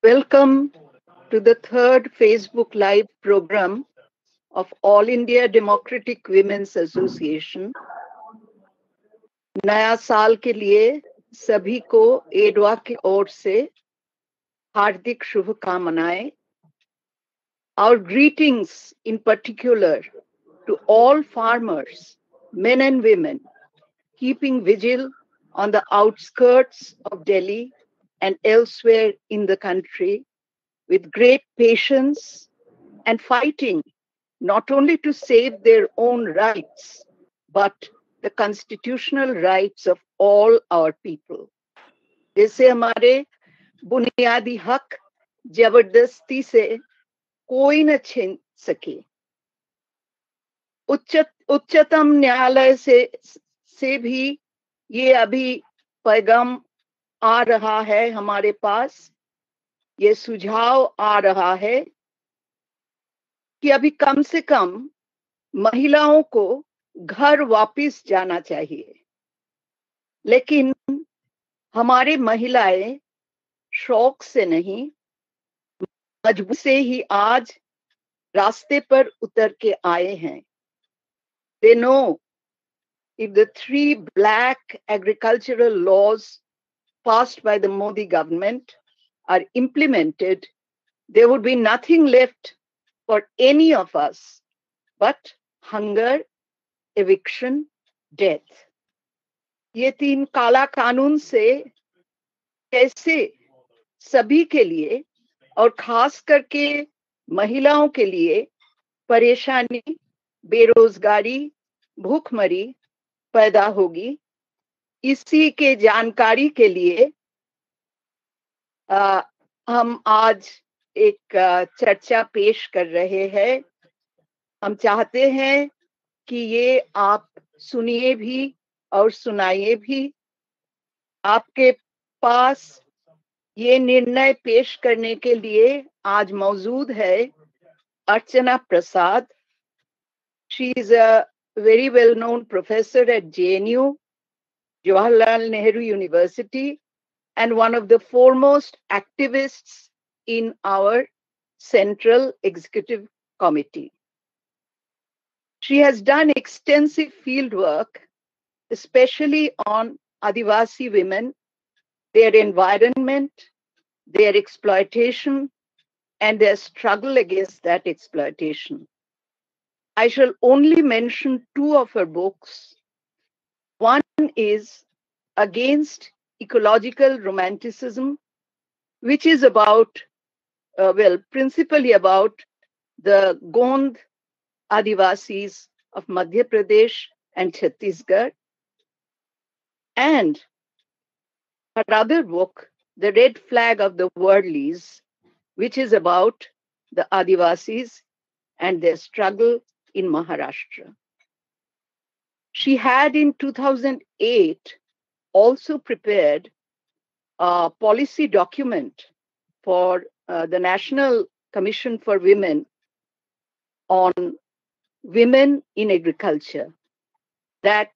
Welcome to the third Facebook Live program of All India Democratic Women's Association. नया साल के लिए सभी को एडवा की ओर से हार्दिक शुभकामनाएं. Our greetings in particular to all farmers, men and women, keeping vigil on the outskirts of Delhi and elsewhere in the country with great patience and fighting not only to save their own rights, but the constitutional rights of all our people. जैसे हमारे बुनियादी हक जबरदस्ती से कोई न छीन सके. उच्चतम न्यायालय से भी ये अभी पैगाम आ रहा है हमारे पास, ये सुझाव आ रहा है कि अभी कम से कम महिलाओं को घर वापस जाना चाहिए. लेकिन हमारे महिलाएं शौक से नहीं, मजबूरी से ही आज रास्ते पर उतर के आए हैं. They know if the 3 black agricultural laws passed by the Modi government are implemented, there would be nothing left for any of us but hunger, eviction, death. ये 3 काला कानून से कैसे सभी के लिए और खास करके महिलाओं के लिए परेशानी, बेरोजगारी, भूखमरी पैदा होगी, इसी के जानकारी के लिए हम आज एक चर्चा पेश कर रहे हैं. हम चाहते हैं कि ये आप सुनिए भी और सुनाइए भी. आपके पास ये निर्णय पेश करने के लिए आज मौजूद है अर्चना प्रसाद. She is a very well-known professor at JNU, Jawaharlal Nehru University, and one of the foremost activists in our Central Executive Committee. She has done extensive field work, especially on Adivasi women, their environment, their exploitation, and their struggle against that exploitation. I shall only mention 2 of her books. One is Against Ecological Romanticism, which is about, principally about the Gond Adivasis of Madhya Pradesh and Chhattisgarh. And her other book, The Red Flag of the Worldlies, which is about the Adivasis and their struggle in Maharashtra. She had in 2008 also prepared a policy document for the National Commission for Women on women in agriculture that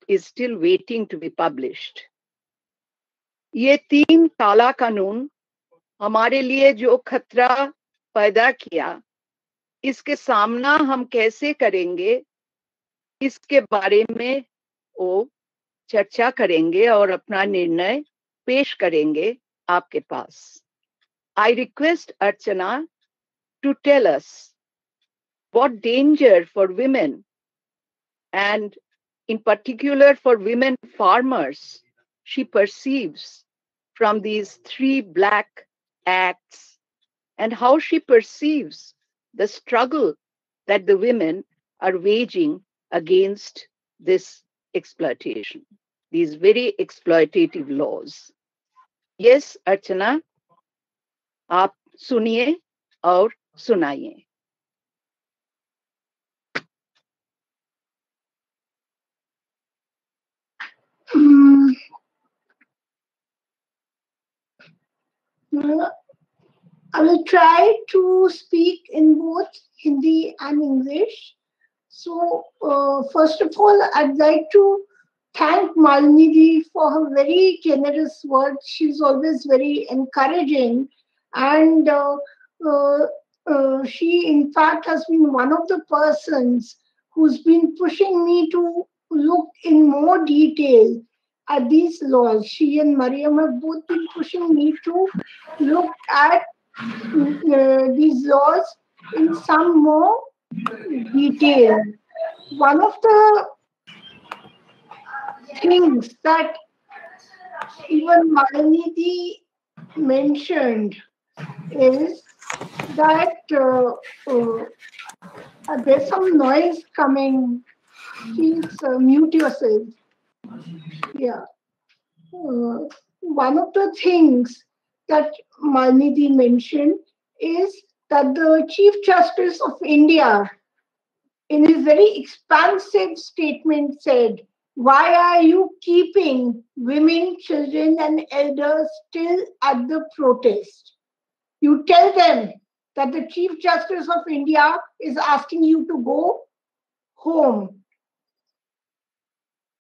is still waiting to be published. ये 3 काला कानून हमारे लिए जो खतरा पैदा किया, इसके सामना हम कैसे करेंगे, इसके बारे में वो चर्चा करेंगे और अपना निर्णय पेश करेंगे आपके पास. I request Archana to tell us what danger for women and in particular for women farmers she perceives from these 3 black acts and how she perceives the struggle that the women are waging against this exploitation, these very exploitative laws. Yes, Archana, आप सुनिए और सुनाइए. I will try to speak in both Hindi and English. So, first of all, I'd like to thank Malini ji for her very generous words. She's always very encouraging And she, in fact, has been one of the persons who's been pushing me to look in more detail at these laws. She and Mariam have both been pushing me to look at these laws in some more detail. One of the things that even Malanidhi mentioned is that there's some noise coming. Please mute yourself. Yeah. One of the things that Malanidhi mentioned is that the Chief Justice of India, in his very expansive statement, said, "Why are you keeping women, children, and elders still at the protest? You tell them that the Chief Justice of India is asking you to go home."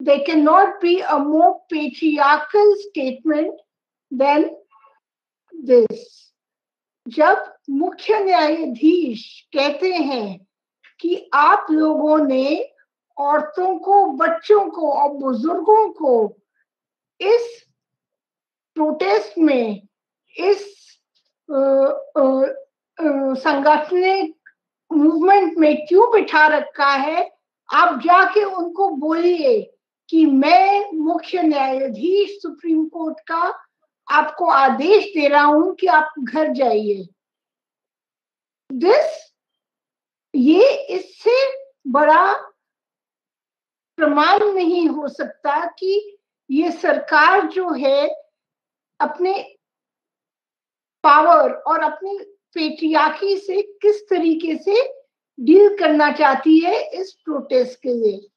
There cannot be a more patriarchal statement than this. जब मुख्य न्यायाधीश कहते हैं कि आप लोगों ने औरतों को, बच्चों को और बुजुर्गों को इस प्रोटेस्ट में, इस संगठनिक मूवमेंट में क्यों बिठा रखा है, आप जाके उनको बोलिए कि मैं मुख्य न्यायाधीश सुप्रीम कोर्ट का आपको आदेश दे रहा हूं कि आप घर जाइए। ये इससे बड़ा प्रमाण नहीं हो सकता कि ये सरकार जो है अपने पावर और अपनी पेट्रियार्की से किस तरीके से डील करना चाहती है इस प्रोटेस्ट के लिए।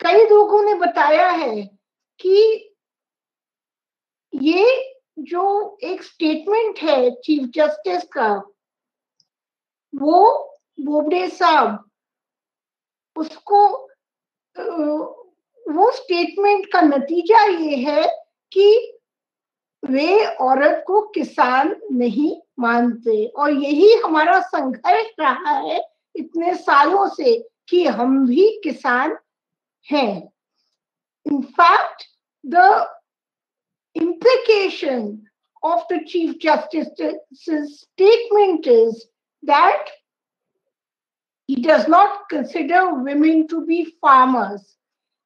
कई लोगों ने बताया है कि ये जो एक स्टेटमेंट है चीफ जस्टिस का, वो बोबडे साहब, उसको वो स्टेटमेंट का नतीजा ये है कि वे औरत को किसान नहीं मानते, और यही हमारा संघर्ष रहा है इतने सालों से कि हम भी किसान हैं। In fact, the implication of the Chief Justice's statement is that he does not consider women to be farmers.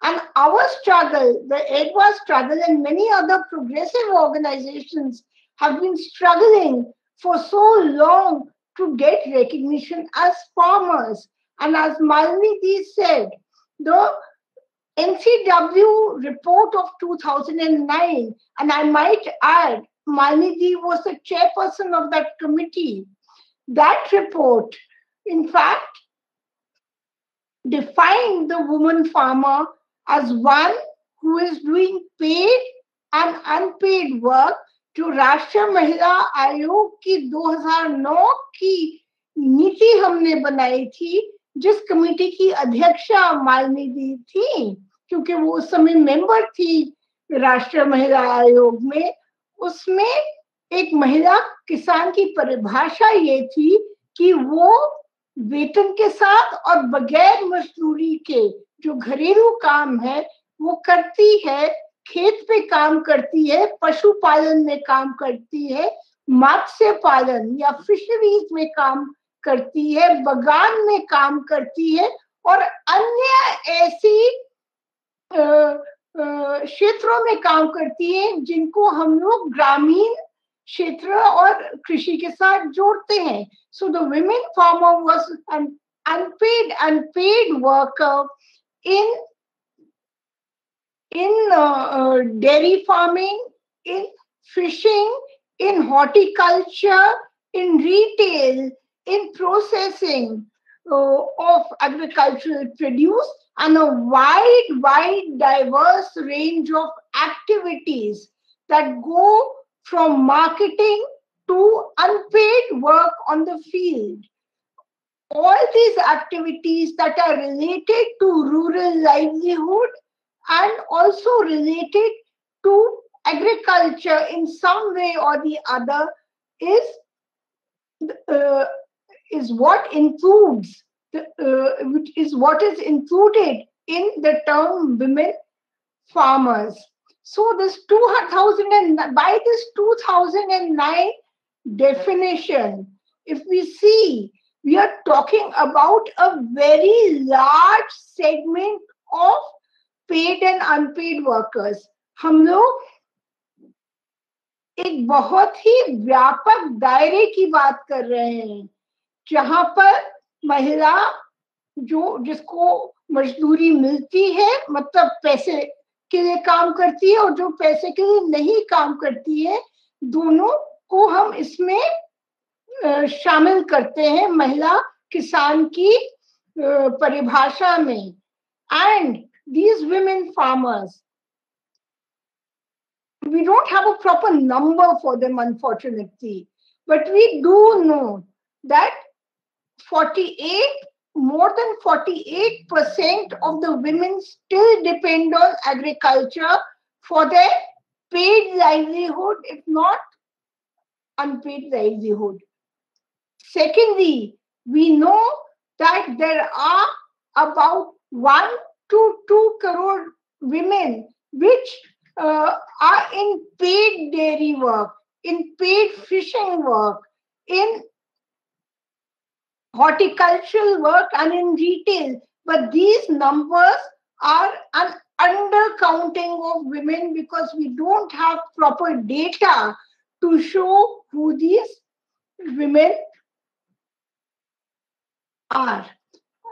And our struggle, the EDWA struggle, and many other progressive organizations have been struggling for so long to get recognition as farmers. And as Malanidhi said, the NCW report of 2009, and I might add, Malanidhi was the chairperson of that committee. That report, in fact, defined the woman farmer as one who is doing paid and unpaid work। जो राष्ट्रीय महिला आयोग की 2009 की नीति हमने बनाई थी, जिस कमेटी की अध्यक्षा मालिनी थी, क्योंकि वो उस समय मेंबर थी राष्ट्रीय महिला आयोग में, उसमें एक महिला किसान की परिभाषा ये थी कि वो वेतन के साथ और बगैर मजदूरी के जो घरेलू काम है वो करती है, खेत पे काम करती है, पशुपालन में काम करती है, मत्स्य पालन या फिशरीज में काम करती है, बगान में काम करती है, और अन्य ऐसी क्षेत्रों में काम करती है जिनको हम लोग ग्रामीण क्षेत्र और कृषि के साथ जोड़ते हैं। So the women farmer was an unpaid and paid worker in dairy farming, in fishing, in horticulture, in retail, in processing of agricultural produce, and a wide diverse range of activities that go from marketing to unpaid work on the field. All these activities that are related to rural livelihood and also related to agriculture in some way or the other is what includes which is what is included in the term women farmers. So this 2000 and by this 2009 definition, if we see, we are talking about a very large segment of paid and unpaid workers. हम लोग एक बहुत ही व्यापक दायरे की बात कर रहे हैं, जहां पर महिला जिसको मजदूरी मिलती है, मतलब पैसे के लिए काम करती है, और जो पैसे के लिए नहीं काम करती है, दोनों को हम इसमें शामिल करते हैं महिला किसान की परिभाषा में. And these women farmers, we don't have a proper number for them, unfortunately, but we do know that more than 48% of the women still depend on agriculture for their paid livelihood, if not unpaid livelihood. Secondly, we know that there are about 1 to 2 crore women which are in paid dairy work, in paid fishing work, in horticultural work and in retail. But these numbers are an undercounting of women because we don't have proper data to show who these women are.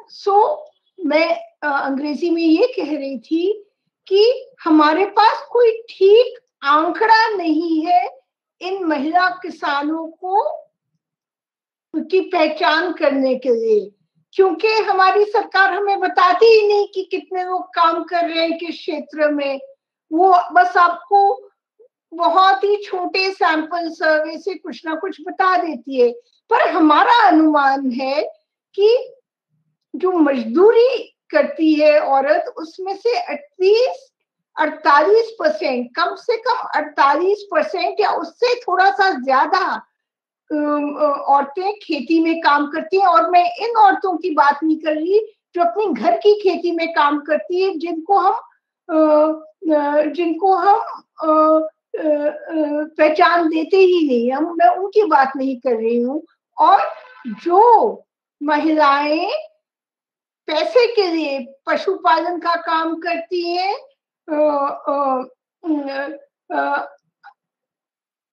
So, मैं अंग्रेजी में ये कह रही थी कि हमारे पास कोई ठीक आंकड़ा नहीं है इन महिला किसानों को की पहचान करने के लिए, क्योंकि हमारी सरकार हमें बताती ही नहीं कि कितने लोग काम कर रहे हैं किस क्षेत्र में. वो बस आपको बहुत ही छोटे सैंपल सर्वे से कुछ ना कुछ बता देती है. पर हमारा अनुमान है कि जो मजदूरी करती है औरत, उसमें से एटलीस्ट 48%, कम से कम 48% या उससे थोड़ा सा ज्यादा औरतें खेती में काम करती हैं. और मैं इन औरतों की बात नहीं कर रही जो अपनी घर की खेती में काम करती है, जिनको हम पहचान देते ही नहीं. मैं उनकी बात नहीं कर रही हूँ. और जो महिलाएं पैसे के लिए पशुपालन का काम करती हैं,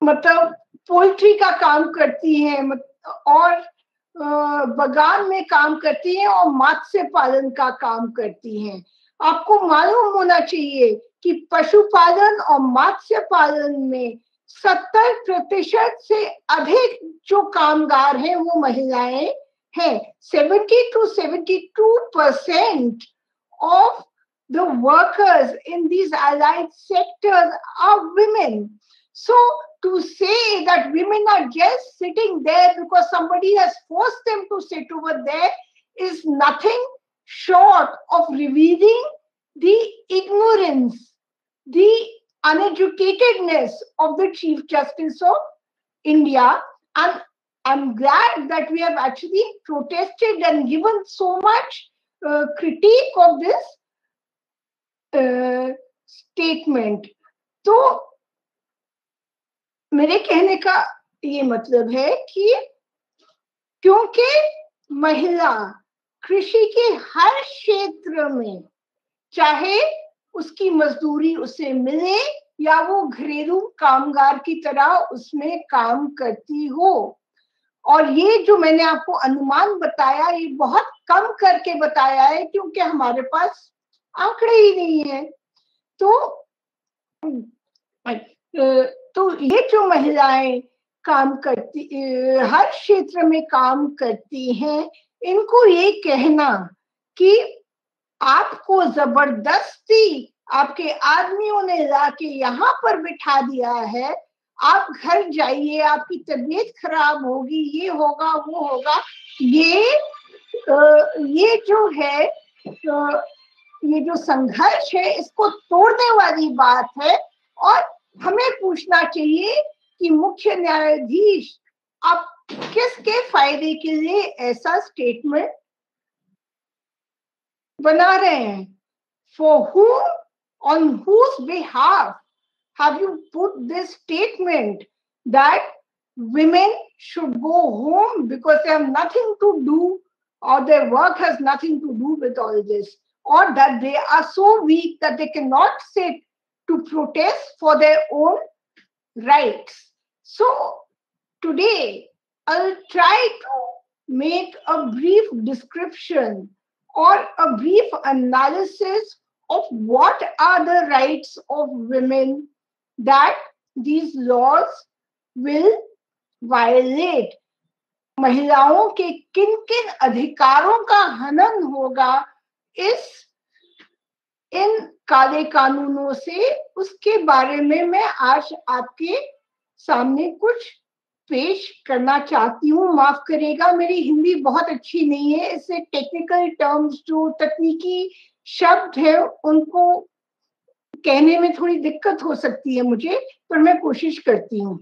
मतलब पोल्ट्री का काम करती हैं, और बगान में काम करती हैं, और मत्स्य पालन का काम करती हैं. आपको मालूम होना चाहिए कि पशुपालन और मत्स्य पालन में 70% से अधिक जो कामगार हैं वो महिलाएं हैं. 70 to 72% of the workers in these allied sectors are women. So to say that women are just sitting there because somebody has forced them to sit over there is nothing short of revealing the ignorance, the uneducatedness of the Chief Justice of India. And I'm glad that we have actually protested and given so much critique of this statement. तो मेरे कहने का ये मतलब है कि क्योंकि महिला कृषि के हर क्षेत्र में, चाहे उसकी मजदूरी उसे मिले या वो घरेलू कामगार की तरह उसमें काम करती हो, और ये जो मैंने आपको अनुमान बताया ये बहुत कम करके बताया है क्योंकि हमारे पास आंकड़े ही नहीं है. तो ये जो महिलाएं काम करती, हर क्षेत्र में काम करती हैं, इनको ये कहना कि आपको जबरदस्ती आपके आदमियों ने लाके यहाँ पर बिठा दिया है, आप घर जाइए, आपकी तबीयत खराब होगी, ये होगा वो होगा, ये जो है ये जो संघर्ष है इसको तोड़ने वाली बात है. और हमें पूछना चाहिए कि मुख्य न्यायाधीश अब किसके फायदे के लिए ऐसा स्टेटमेंट बना रहे हैं? For whom, on whose behalf have you put this statement that women should go home because they have nothing to do, or their work has nothing to do with all this, or that they are so weak that they cannot sit to protest for their own rights? So today I'll try to make a brief description or a brief analysis of what are the rights of women that these laws will violate. महिलाओं के किन किन अधिकारों का हनन होगा इन काले कानूनों से, उसके बारे में मैं आज आपके सामने कुछ पेश करना चाहती हूँ। माफ करेगा, मेरी हिंदी बहुत अच्छी नहीं है, इससे टेक्निकल टर्म्स, जो तकनीकी शब्द है, उनको कहने में थोड़ी दिक्कत हो सकती है मुझे, पर मैं कोशिश करती हूँ।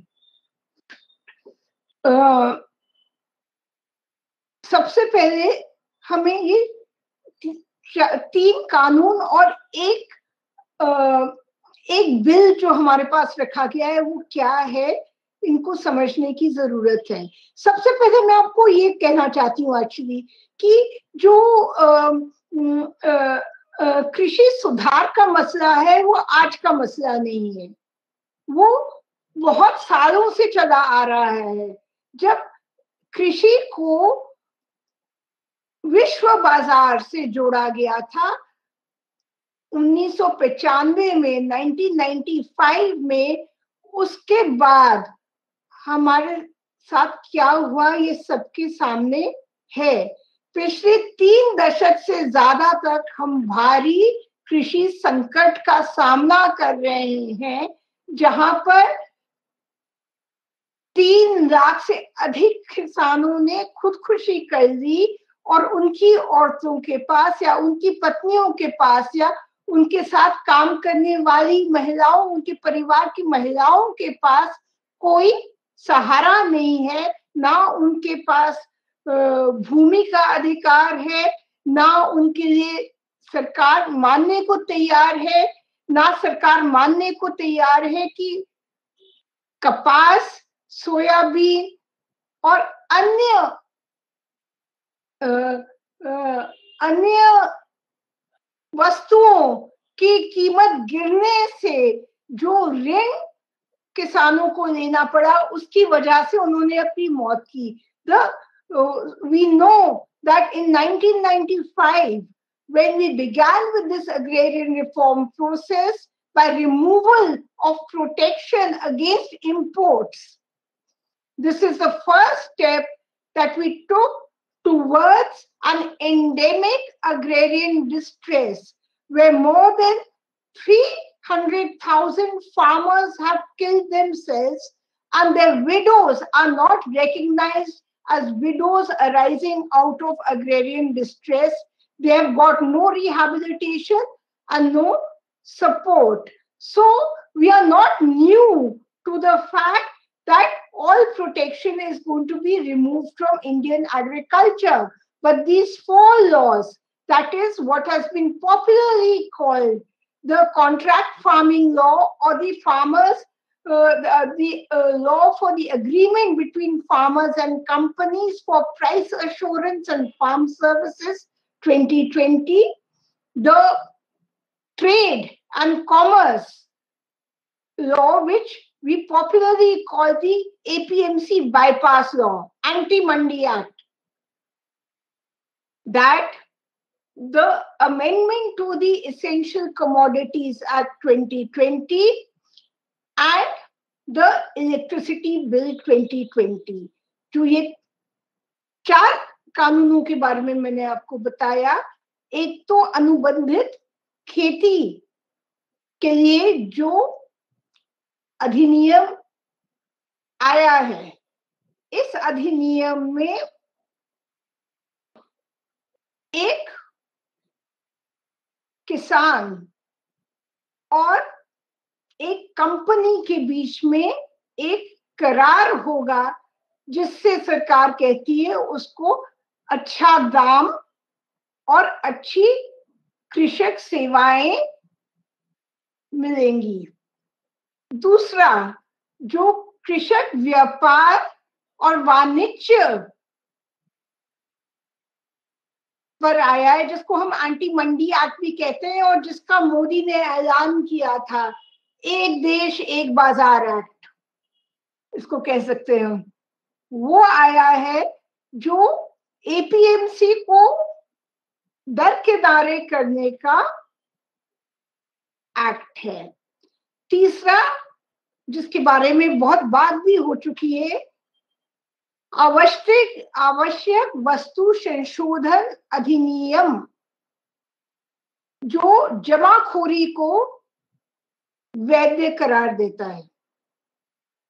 सबसे पहले हमें ये 3 कानून और एक बिल जो हमारे पास रखा गया है वो क्या है, इनको समझने की जरूरत है। सबसे पहले मैं आपको ये कहना चाहती हूँ एक्चुअली कि जो कृषि सुधार का मसला है वो आज का मसला नहीं है, वो बहुत सालों से चला आ रहा है। जब कृषि को विश्व बाजार से जोड़ा गया था 1995 में, 1995 में, उसके बाद हमारे साथ क्या हुआ ये सबके सामने है। पिछले 3 दशक से ज्यादा तक हम भारी कृषि संकट का सामना कर रहे हैं, जहां पर 3 लाख से अधिक किसानों ने खुदकुशी कर ली और उनकी औरतों के पास या उनकी पत्नियों के पास या उनके साथ काम करने वाली महिलाओं, उनके परिवार की महिलाओं के पास कोई सहारा नहीं है, ना उनके पास भूमि का अधिकार है, ना उनके लिए सरकार मानने को तैयार है, ना सरकार मानने को तैयार है कि कपास, सोयाबीन और अन्य वस्तुओं की कीमत गिरने से जो ऋण किसानों को लेना पड़ा, उसकी वजह से उन्होंने अपनी मौत की। We know that in 1995, when we began with this agrarian reform process by removal of protection against imports, this is the first step that we took towards an endemic agrarian distress, where more than 300,000 farmers have killed themselves and their widows are not recognized as widows arising out of agrarian distress. They have got no rehabilitation and no support. So we are not new to the fact that all protection is going to be removed from Indian agriculture. But these 4 laws, that is what has been popularly called the contract farming law, or the law for the agreement between farmers and companies for price assurance and farm services 2020, the trade and commerce law, which we popularly call the APMC bypass law, Anti-Mandi Act, that the amendment to the Essential Commodities Act 2020 and the Electricity Bill 2020. जो ये 4 कानूनों के बारे में मैंने आपको बताया, एक तो अनुबंधित खेती के लिए जो अधिनियम आया है, इस अधिनियम में एक किसान और एक कंपनी के बीच में एक करार होगा जिससे सरकार कहती है उसको अच्छा दाम और अच्छी कृषक सेवाएं मिलेंगी। दूसरा, जो कृषक व्यापार और वाणिज्य पर आया है, जिसको हम एंटी मंडी एक्ट भी कहते हैं और जिसका मोदी ने ऐलान किया था, एक देश एक बाजार एक्ट इसको कह सकते हैं हम, वो आया है जो एपीएमसी को दरकिनारे करने का एक्ट है। तीसरा, जिसके बारे में बहुत बात भी हो चुकी है, आवश्यक वस्तु संशोधन अधिनियम, जो जमाखोरी को वैध करार देता है।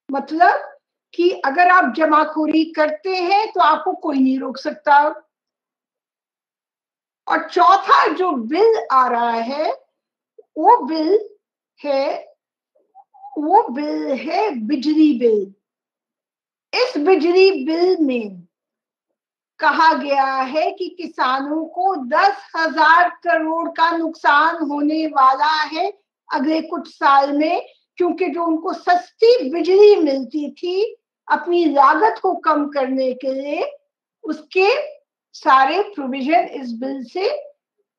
मतलब कि अगर आप जमाखोरी करते हैं तो आपको कोई नहीं रोक सकता। और चौथा जो बिल आ रहा है वो बिल है बिजली बिल। इस बिजली बिल में कहा गया है कि किसानों को 10,000 करोड़ का नुकसान होने वाला है अगले कुछ साल में, क्योंकि जो उनको सस्ती बिजली मिलती थी अपनी लागत को कम करने के लिए, उसके सारे प्रोविजन इस बिल से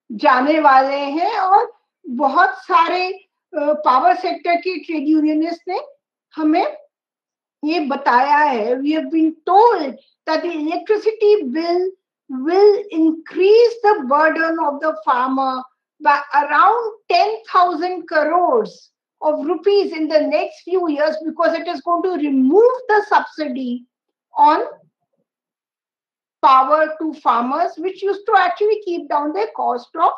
जाने वाले हैं। और बहुत सारे पावर सेक्टर की ट्रेड यूनियनिस्ट ने हमें ये बताया है, we have been told that the electricity bill will increase the burden of the farmer by around 10,000 crores of rupees in the next few years, because it is going to remove the subsidy on power to farmers, which used to actually keep down the cost of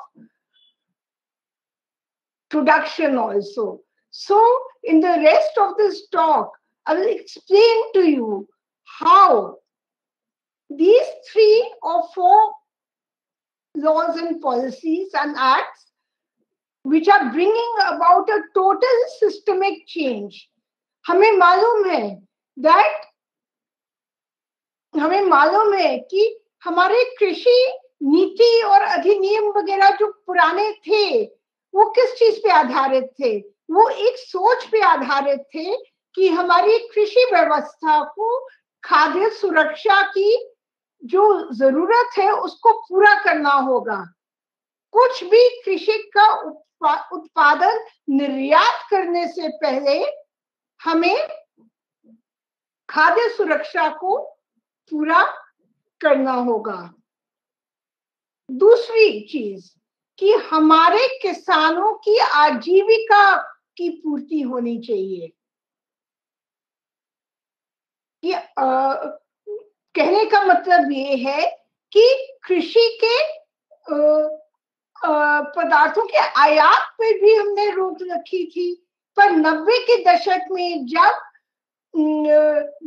production also. So in the rest of this talk, I will explain to you how these 3 or 4 laws and policies and acts, which are bringing about a total systemic change. हमें मालूम है कि हमारे कृषि नीति और अधिनियम वगैरह जो पुराने थे वो किस चीज पे आधारित थे? वो एक सोच पे आधारित थे कि हमारी कृषि व्यवस्था को खाद्य सुरक्षा की जो जरूरत है उसको पूरा करना होगा। कुछ भी कृषि का उत्पादन निर्यात करने से पहले हमें खाद्य सुरक्षा को पूरा करना होगा। दूसरी चीज कि हमारे किसानों की आजीविका की पूर्ति होनी चाहिए। कि कहने का मतलब ये है कि कृषि के पदार्थों के आयात पे भी हमने रोक रखी थी, पर 90 के दशक में जब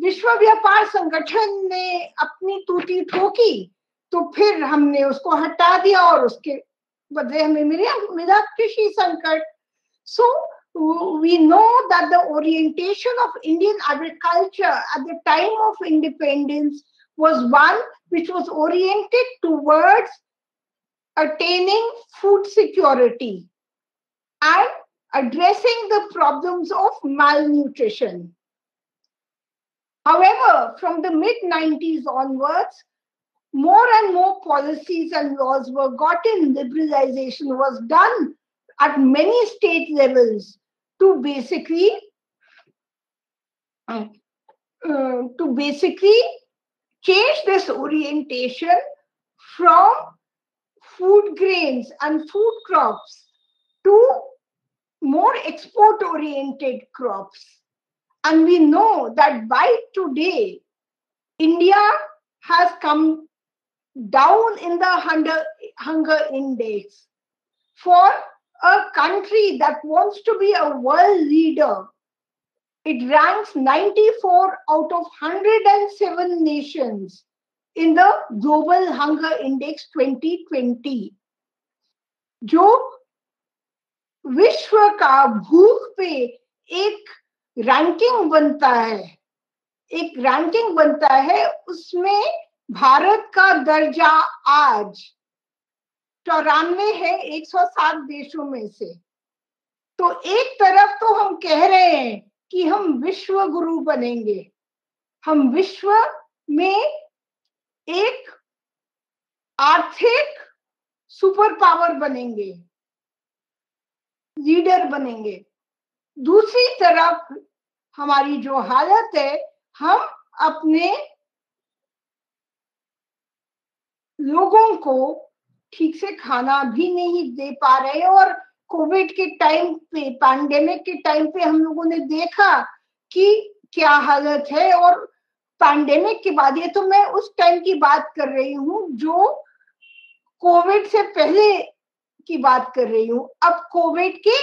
विश्व व्यापार संगठन ने अपनी टूटी ठोकी तो फिर हमने उसको हटा दिया और उसके बदले हमें मिला कृषि संकट। So we know that the orientation of Indian agriculture at the time of independence was one which was oriented towards attaining food security and addressing the problems of malnutrition. However, from the mid-90s onwards, more and more policies and laws were gotten, liberalization was done at many state levels to basically change this orientation from food grains and food crops to more export-oriented crops. And we know that by today, India has come down in the hunger index. For a country that wants to be a world leader, it ranks 94 out of 107 nations in the Global Hunger Index 2020, जो विश्व का भूख पे एक ranking बनता है एक ranking बनता है, उसमें भारत का दर्जा आज 94 है 107 देशों में से। तो एक तरफ तो हम कह रहे हैं कि हम विश्व गुरु बनेंगे, हम विश्व में एक आर्थिक सुपर पावर बनेंगे, लीडर बनेंगे। दूसरी तरफ हमारी जो हालत है, हम अपने लोगों को ठीक से खाना भी नहीं दे पा रहे। और कोविड के टाइम पे, पैंडेमिक के टाइम पे हम लोगों ने देखा कि क्या हालत है। और पैंडेमिक के बाद, ये तो मैं उस टाइम की बात कर रही हूँ जो कोविड से पहले की बात कर रही हूँ। अब कोविड के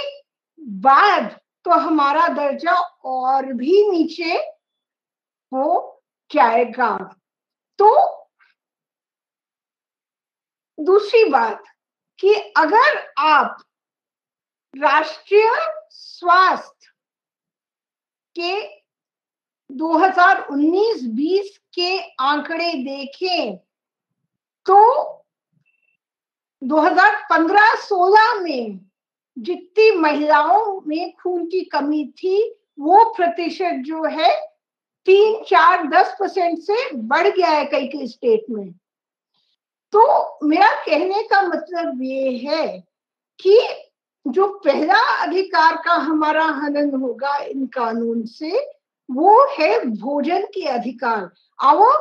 बाद तो हमारा दर्जा और भी नीचे हो जाएगा। तो दूसरी बात कि अगर आप राष्ट्रीय स्वास्थ्य के 2019-20 के आंकड़े देखें तो 2015-16 में जितनी महिलाओं में खून की कमी थी, वो प्रतिशत जो है 3, 4, 10% से बढ़ गया है कई कई स्टेट में। तो मेरा कहने का मतलब ये है कि जो पहला अधिकार का हमारा हनन होगा इन कानून से, वो है भोजन के अधिकार। Our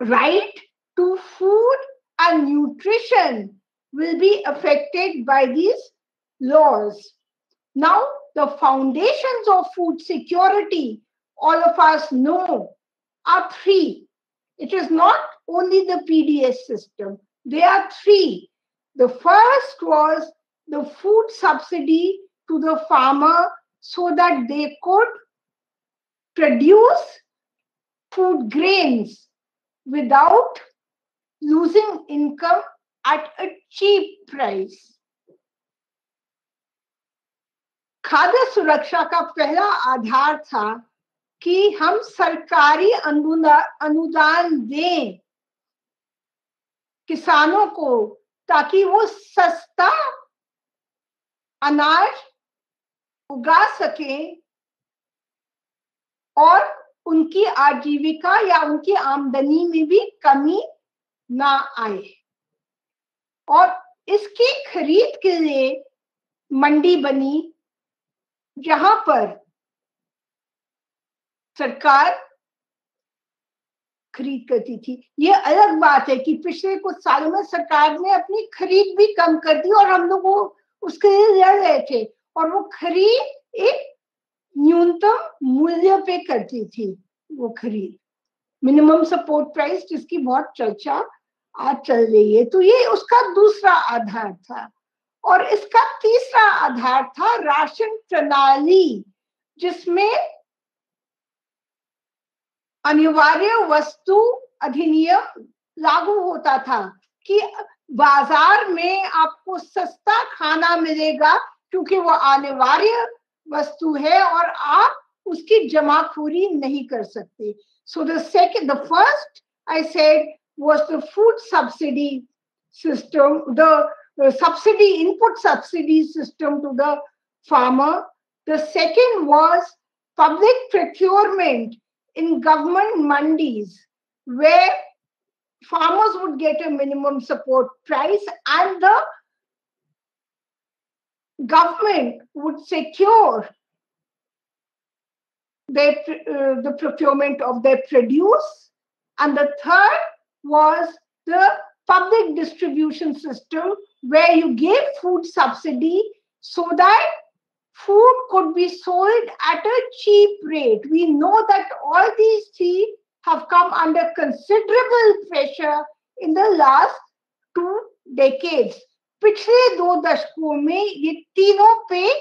right to food and nutrition will be affected by these laws. Now, the foundations of food security, all of us know, are three. It is not only the PDS system. There are three. The first was the food subsidy to the farmer so that they could produce food grains without losing income at a cheap price. खाद्य सुरक्षा का पहला आधार था कि हम सरकारी अनुदान दें किसानों को, ताकि वो सस्ता अनाज उगा सकें और उनकी आजीविका या उनकी आमदनी में भी कमी ना आए। और इसकी खरीद के लिए मंडी बनी, जहां पर सरकार खरीद करती थी। ये अलग बात है कि पिछले कुछ सालों में सरकार ने अपनी खरीद भी कम कर दी और हम लोग वो उसके लिए लड़ रहे थे, और वो खरीद एक न्यूनतम मूल्य पे करती थी। वो खरीद मिनिमम सपोर्ट प्राइस, जिसकी बहुत चर्चा आज चल रही है। तो ये उसका दूसरा आधार था। और इसका तीसरा आधार था राशन प्रणाली, जिसमें अनिवार्य वस्तु अधिनियम लागू होता था कि बाजार में आपको सस्ता खाना मिलेगा क्योंकि वो अनिवार्य वस्तु है और आप उसकी जमाखोरी नहीं कर सकते। So the first I said was the food subsidy system, the input subsidy system to the farmer. The second was public procurement in government mandis, where farmers would get a minimum support price and the government would secure the procurement of their produce. And the third was the public distribution system, where you gave food subsidy so that food could be sold at a cheap rate. We know that all these three have come under considerable pressure in the last 2 decades. पिछले 2 दशकों में ये तीनों पे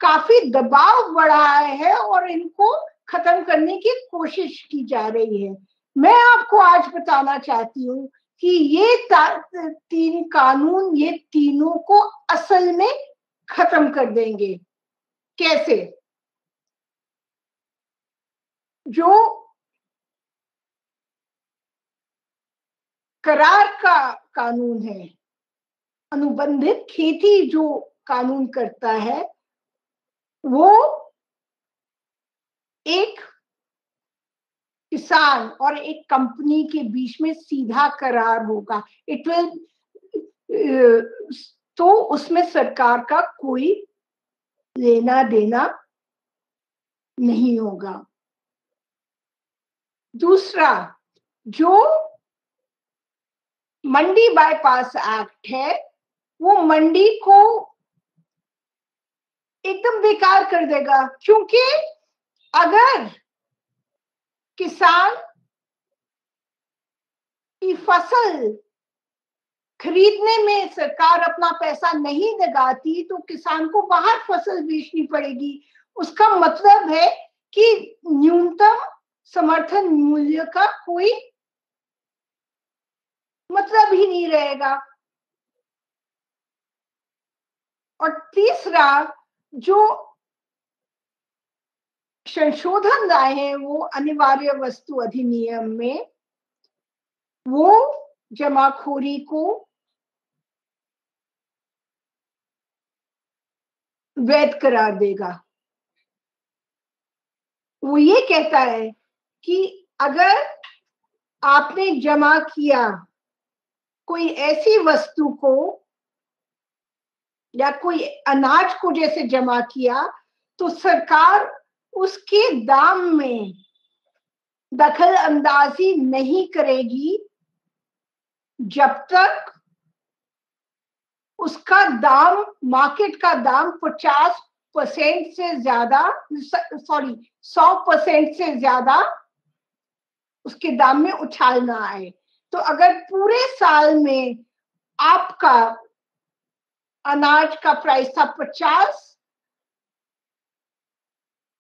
काफी दबाव बढ़ा है और इनको खत्म करने की कोशिश की जा रही है। मैं आपको आज बताना चाहती हूँ कि ये 3 कानून ये तीनों को असल में खत्म कर देंगे। कैसे? जो करार का कानून है, अनुबंधित खेती जो कानून करता है, वो एक किसान और एक कंपनी के बीच में सीधा करार होगा। इट विल तो उसमें सरकार का कोई लेना देना नहीं होगा। दूसरा, जो मंडी बाईपास एक्ट है, वो मंडी को एकदम बेकार कर देगा, क्योंकि अगर किसान की फसल खरीदने में सरकार अपना पैसा नहीं लगाती तो किसान को बाहर फसल बेचनी पड़ेगी। उसका मतलब है कि न्यूनतम समर्थन मूल्य का कोई मतलब ही नहीं रहेगा। और तीसरा, जो संशोधन लाए हैं वो अनिवार्य वस्तु अधिनियम में, वो जमाखोरी को वैध करार देगा। वो ये कहता है कि अगर आपने जमा किया कोई ऐसी वस्तु को या कोई अनाज को जैसे जमा किया, तो सरकार उसके दाम में दखल अंदाजी नहीं करेगी जब तक उसका दाम, मार्केट का दाम 50% से ज्यादा, 100% से ज्यादा उसके दाम में उछाल ना आए। तो अगर पूरे साल में आपका अनाज का प्राइस था 50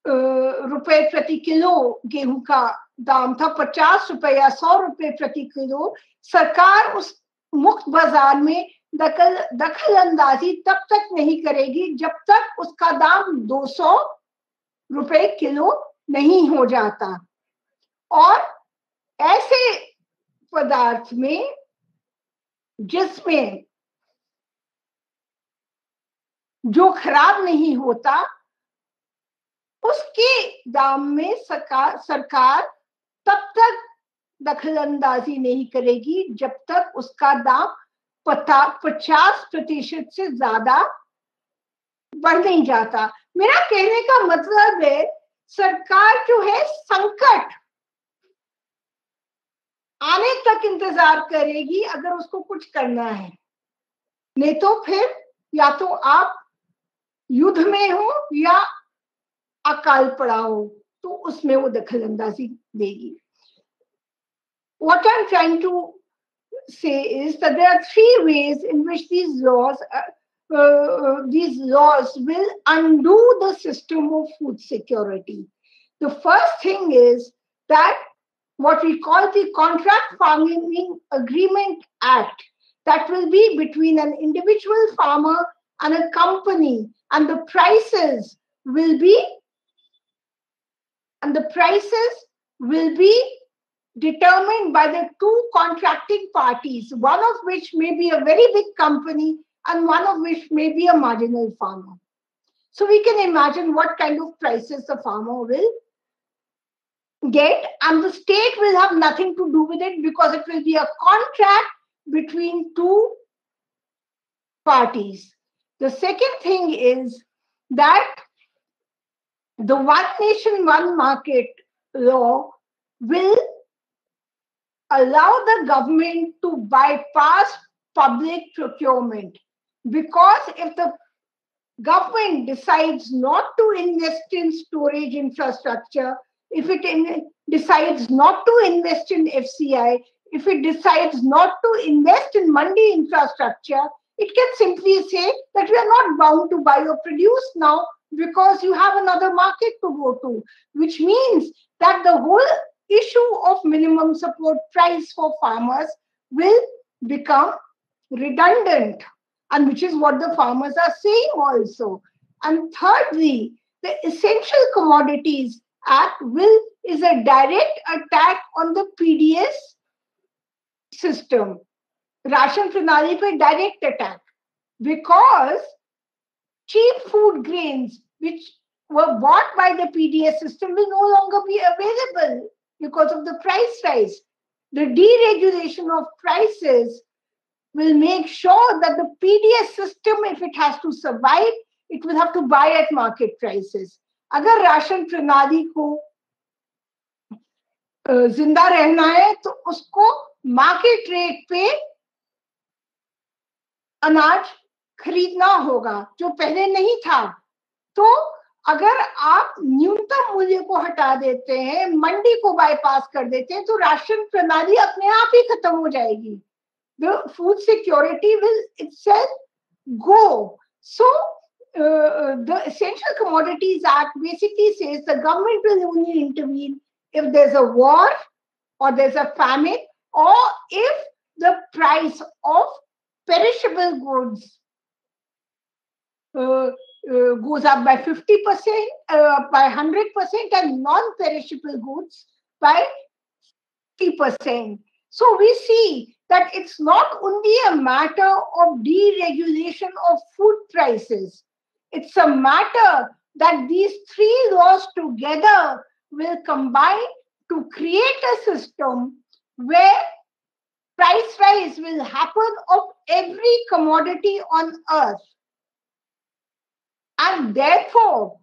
रुपए प्रति किलो, गेहूं का दाम था 50 रुपए या 100 रुपए प्रति किलो, सरकार उस मुक्त बाजार में दखल अंदाजी तब तक नहीं करेगी जब तक उसका दाम 200 रुपए किलो नहीं हो जाता। और ऐसे पदार्थ में जिसमें जो खराब नहीं होता, उसके दाम में सरकार तब तक दखल अंदाजी नहीं करेगी जब तक उसका दाम 50% से ज्यादा बढ़ नहीं जाता। मेरा कहने का मतलब है, सरकार जो है संकट आने तक इंतजार करेगी अगर उसको कुछ करना है, नहीं तो फिर या तो आप युद्ध में हो या अकाल पड़ा हो, तो उसमें वो दखल अंदाजी देगी। What I'm trying to say is that there are 3 ways in which these laws will undo the system of food security. The first thing is that what we call the Contract Farming Agreement Act, that will be between an individual farmer and a company, and the prices will be determined by the 2 contracting parties, one of which may be a very big company and one of which may be a marginal farmer. So we can imagine what kind of prices the farmer will get, and the state will have nothing to do with it because it will be a contract between 2 parties. The second thing is that the One Nation, One Market law will allow the government to bypass public procurement, because if the government decides not to invest in storage infrastructure, if it decides not to invest in FCI, if it decides not to invest in mandi infrastructure, it can simply say that we are not bound to buy your produce now because you have another market to go to, which means that the whole issue of minimum support price for farmers will become redundant, and which is what the farmers are saying also. And thirdly, the Essential Commodities Act will is a direct attack on the PDS system. Ration प्रणाली पे direct attack, because cheap food grains which were bought by the PDS system will no longer be available because of the price rise. The deregulation of prices will make sure that the PDS system, if it has to survive, it will have to buy at market prices. अगर ration प्रणाली को जिंदा रहना है तो उसको market rate पे अनाज खरीदना होगा, जो पहले नहीं था. तो अगर आप न्यूनतम मूल्य को हटा देते हैं, मंडी को बाईपास कर देते हैं, तो राशन प्रणाली अपने आप ही खत्म हो जाएगी. The food security will itself go. So the Essential Commodities Act basically says the government will only intervene if there's a war or there's a famine, or if the price of perishable goods goes up by 50%, by 100%, and non-perishable goods by 50%. So we see that it's not only a matter of deregulation of food prices. It's a matter that these three laws together will combine to create a system where price rise will happen of every commodity on earth. And therefore,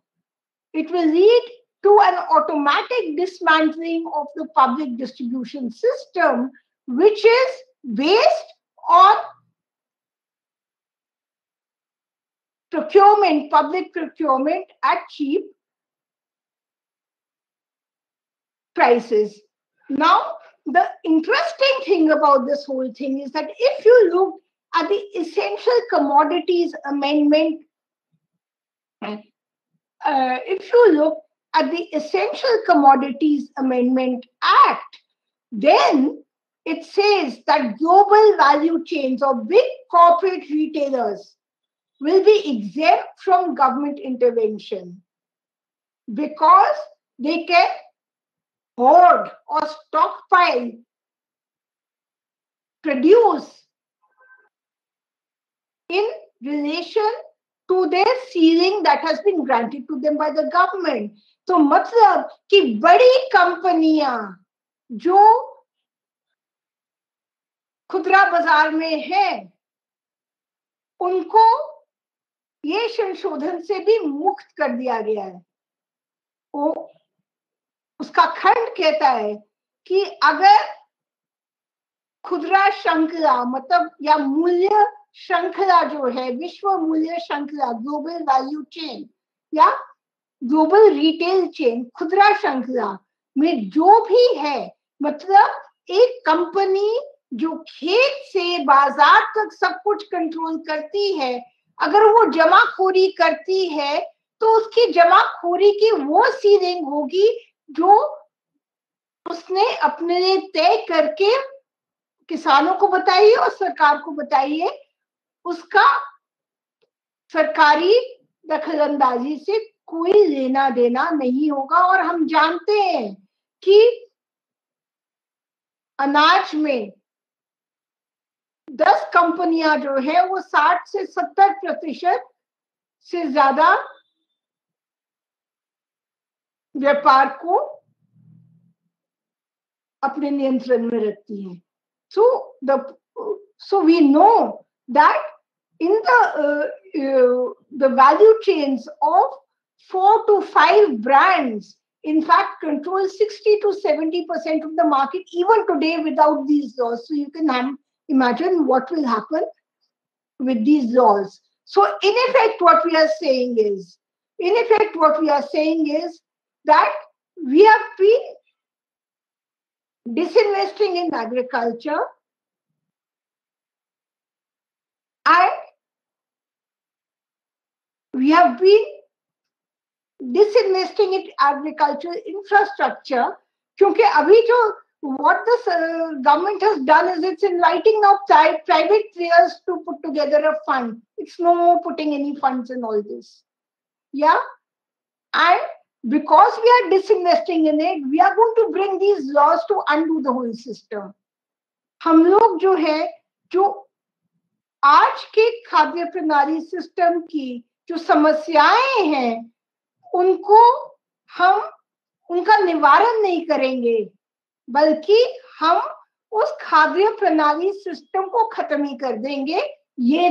it will lead to an automatic dismantling of the public distribution system, which is based on procurement, public procurement at cheap prices. Now, the interesting thing about this whole thing is that if you look at the Essential Commodities Amendment, if you look at the Essential Commodities Amendment Act, then it says that global value chains or big corporate retailers will be exempt from government intervention because they can hoard or stockpile, produce in relation to their ceiling that has been granted to them by the government. तो मतलब कि बड़ी कंपनियां जो खुदरा बाजार में हैं, उनको ये संशोधन से भी मुक्त कर दिया गया है. वो उसका खंड कहता है कि अगर खुदरा श्रृंखला मतलब या मूल्य श्रृंखला जो है, विश्व मूल्य श्रृंखला, ग्लोबल वैल्यू चेन या ग्लोबल रिटेल चेन, खुदरा श्रृंखला में जो भी है, मतलब एक कंपनी जो खेत से बाजार तक सब कुछ कंट्रोल करती है, अगर वो जमाखोरी करती है तो उसकी जमाखोरी की वो सीलिंग होगी जो उसने अपने लिए तय करके किसानों को बताइए और सरकार को बताइए. उसका सरकारी दखलंदाजी से कोई लेना देना नहीं होगा. और हम जानते हैं कि अनाज में 10 कंपनियां जो है वो 60 से 70% से ज्यादा व्यापार को अपने नियंत्रण में रखती हैं. So we know that in the value chains of 4 to 5 brands, in fact, control 60 to 70% of the market even today without these laws. So you can imagine what will happen with these laws. So in effect, what we are saying is that we have been disinvesting in agriculture, and we have been disinvesting in agricultural infrastructure. क्योंकि अभी जो what the government has done is it's inviting now private players to put together a fund. It's no more putting any funds in all this. Yeah, and because we are disinvesting in it, we are going to bring these laws to undo the whole system. हम लोग जो है, जो आज के खाद्य प्रणाली system की जो समस्याएं हैं, उनको हम उनका निवारण नहीं करेंगे, बल्कि हम उस खाद्य प्रणाली सिस्टम को खत्म ही कर देंगे। ये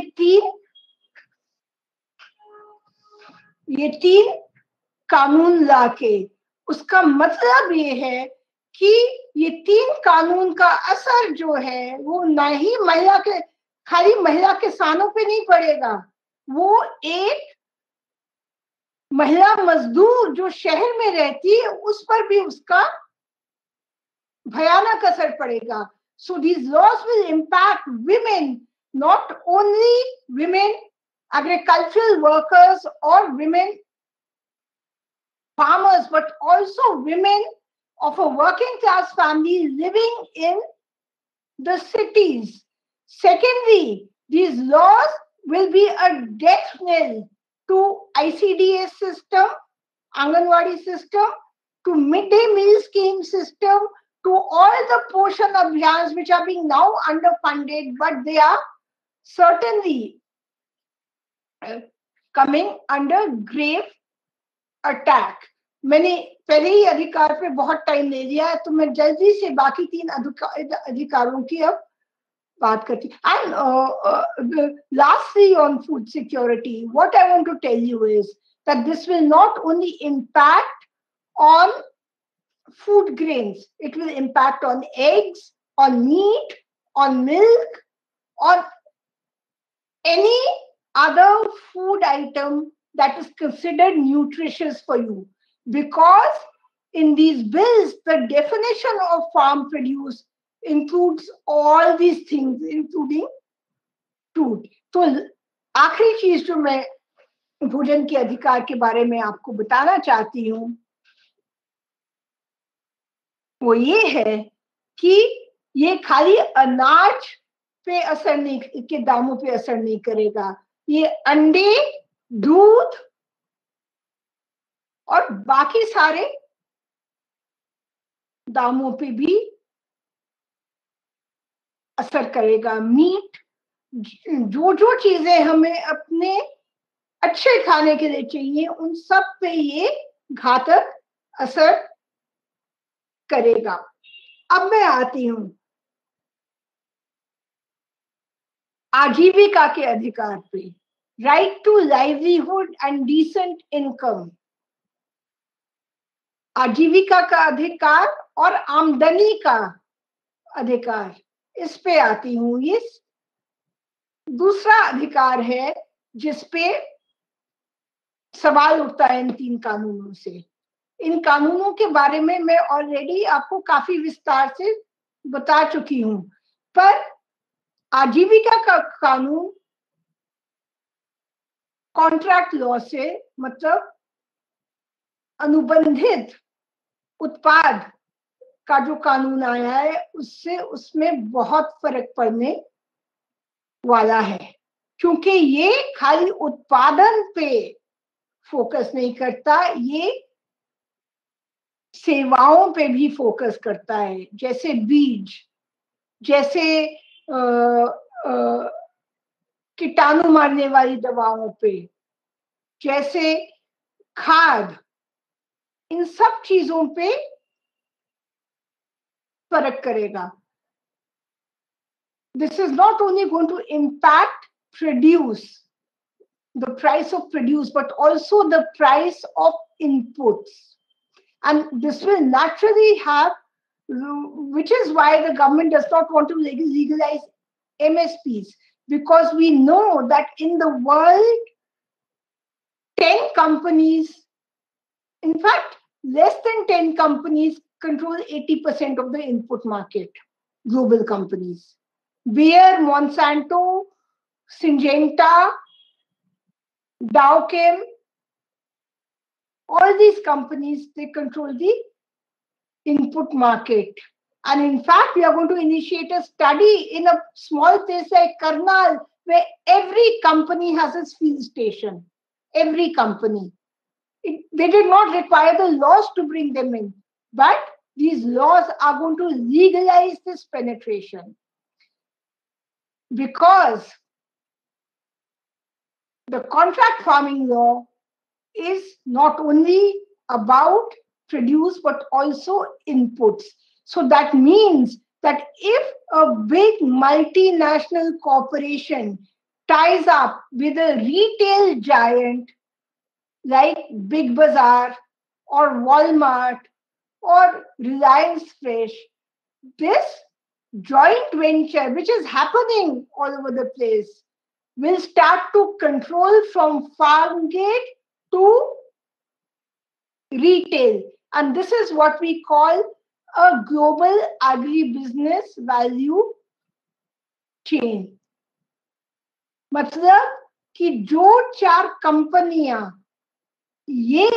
तीन कानून लाके, उसका मतलब ये है कि ये 3 कानून का असर जो है वो ना ही खाली महिला किसानों पे नहीं पड़ेगा, वो एक महिला मजदूर जो शहर में रहती है उस पर भी उसका भयानक असर पड़ेगा। So these laws will impact women, not only women agricultural workers or women farmers, but also women of a working class family living in the cities. Secondly, these laws will be a death knell to ICDA system, Anganwadi system, to midday meal scheme system, to all the Poshan Abhiyans which are being now underfunded, but they are certainly coming under grave attack. मैंने पहले ही अधिकार पे बहुत time ले लिया है, तो मैं जल्दी से बाकी 3 अधिकारों की अब बात करती हूँ. And lastly, on food security, what I want to tell you is that this will not only impact on food grains, it will impact on eggs, on meat, on milk, on any other food item that is considered nutritious for you. Because in these bills, the definition of farm produce includes all these things, including food. तो आखिरी चीज जो मैं भोजन के अधिकार के बारे में आपको बताना चाहती हूँ वो ये है कि ये खाली अनाज पे असर नहीं, के दामों पे असर नहीं करेगा, ये अंडे, दूध और बाकी सारे दामों पे भी असर करेगा. मीट, जो चीजें हमें अपने अच्छे खाने के लिए चाहिए, उन सब पे ये घातक असर करेगा. अब मैं आती हूं आजीविका के अधिकार पे. Right to livelihood and decent income, आजीविका का अधिकार और आमदनी का अधिकार, इस पे आती हूं. ये दूसरा अधिकार है जिसपे सवाल उठता है इन 3 कानूनों से. इन कानूनों के बारे में मैं ऑलरेडी आपको काफी विस्तार से बता चुकी हूं, पर आजीविका का कानून कॉन्ट्रैक्ट लॉ से, मतलब अनुबंधित उत्पाद का जो कानून आया है उससे, उसमें बहुत फर्क पड़ने वाला है, क्योंकि ये खाली उत्पादन पे फोकस नहीं करता, ये सेवाओं पे भी फोकस करता है. जैसे बीज, जैसे कीटाणु मारने वाली दवाओं पे, जैसे खाद, इन सब चीजों पे फर्क करेगा. This is not only going to impact produce, the price of produce, but also the price of inputs. And this will naturally have, which is why the government does not want to legalize MSPs, because we know that in the world, 10 companies, in fact, less than 10 companies control 80% of the input market, global companies. Bayer, Monsanto, Syngenta, Dowchem, all these companies, they control the input market. And in fact, we are going to initiate a study in a small place like Karnal, where every company has its field station. Every company. they did not require the laws to bring them in, but these laws are going to legalize this penetration, because the contract farming law is not only about produce but also inputs. So that means that if a big multinational corporation ties up with a retail giant like Big Bazaar or Walmart or Reliance Fresh, this joint venture, which is happening all over the place, will start to control from farm gate to retail. And this is what we call a global agribusiness value chain. मतलब कि जो 4 कंपनियां ये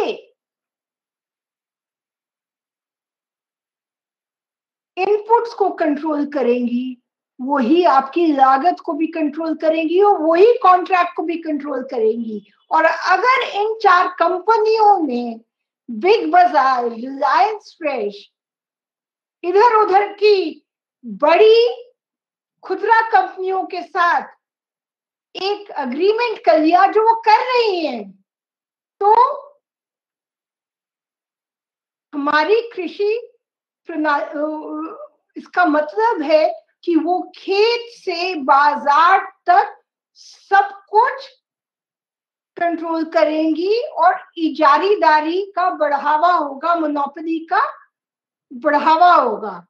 inputs को control करेंगी, वही आपकी लागत को भी कंट्रोल करेंगी और वही कॉन्ट्रैक्ट को भी कंट्रोल करेंगी. और अगर इन 4 कंपनियों ने बिग बाजार, रिलायंस फ्रेश, इधर उधर की बड़ी खुदरा कंपनियों के साथ एक अग्रीमेंट कर लिया जो वो कर रही हैं, तो हमारी कृषि इसका मतलब है कि वो खेत से बाजार तक सब कुछ कंट्रोल करेंगी और इजारीदारी का बढ़ावा होगा, मोनोपोली का बढ़ावा होगा.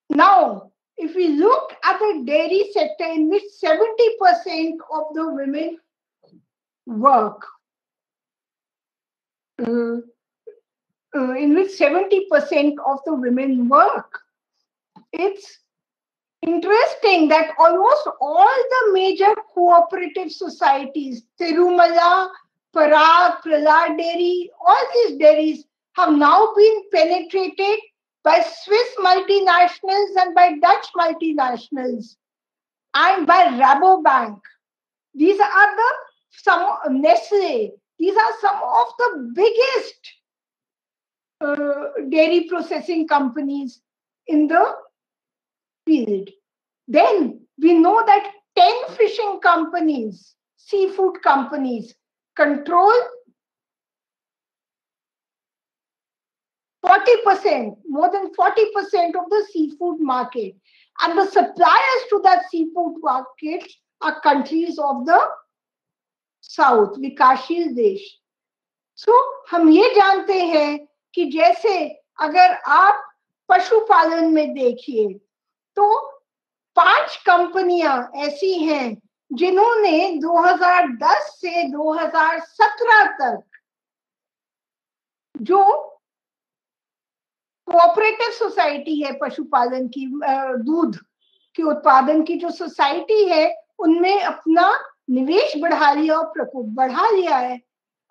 Now, if we look at the dairy sector in which 70% of the women work, in which 70% of the women work, it's interesting that almost all the major cooperative societies, Tirumala, Parag, Prahlad Dairy, all these dairies have now been penetrated by Swiss multinationals and by Dutch multinationals and by Rabobank. These are some Nestle. These are some of the biggest dairy processing companies in the field. Then we know that 10 fishing companies, seafood companies, control 40%, more than 40% of the seafood market. And the suppliers to that seafood market are countries of the South, विकासशील देश. So हम ये जानते हैं कि जैसे अगर आप पशुपालन में देखिए तो 5 कंपनियां ऐसी हैं जिन्होंने 2010 से 2017 तक जो कोऑपरेटिव सोसाइटी है पशुपालन की, दूध के उत्पादन की जो सोसाइटी है, उनमें अपना निवेश बढ़ा लिया और प्रकोप बढ़ा लिया है.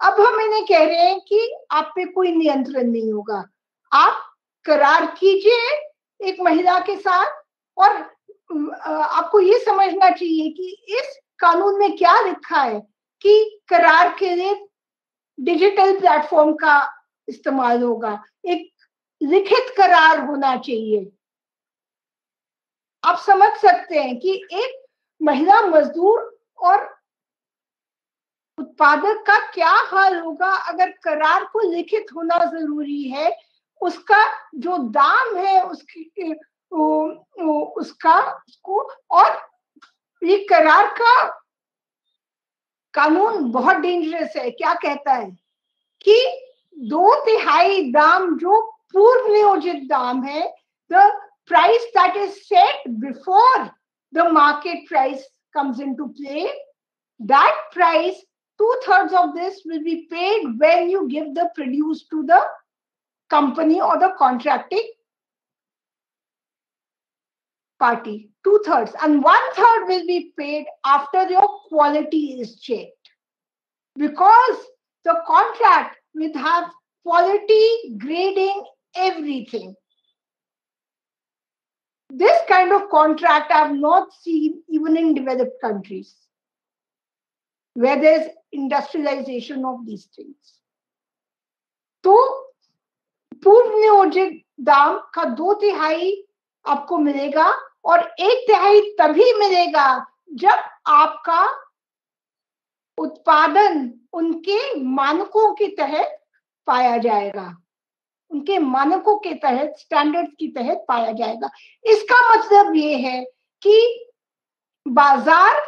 अब हम इन्हें कह रहे हैं कि आप पे कोई नियंत्रण नहीं होगा, आप करार कीजिए एक महिला के साथ. और आपको ये समझना चाहिए कि इस कानून में क्या लिखा है कि करार के लिए डिजिटल प्लेटफॉर्म का इस्तेमाल होगा, एक लिखित करार होना चाहिए. आप समझ सकते हैं कि एक महिला मजदूर और उत्पादक का क्या हाल होगा अगर करार को लिखित होना जरूरी है. उसका जो दाम है उसका और ये करार का कानून बहुत डेंजरस है. क्या कहता है कि 2/3 दाम जो पूर्व नियोजित दाम है, the price that is set before the market price comes into play, that price, 2/3 of this will be paid when you give the produce to the company or the contracting party. 2/3, and 1/3 will be paid after your quality is checked, because the contract will have quality, grading, everything. This kind of contract I have not seen even in developed countries. where there is industrialization of these things. तो पूर्व नियोजित दाम का 2/3 आपको मिलेगा और 1/3 तभी मिलेगा जब आपका उत्पादन उनके मानकों के तहत पाया जाएगा, उनके मानकों के तहत, स्टैंडर्ड की तहत पाया जाएगा। इसका मतलब ये है कि बाजार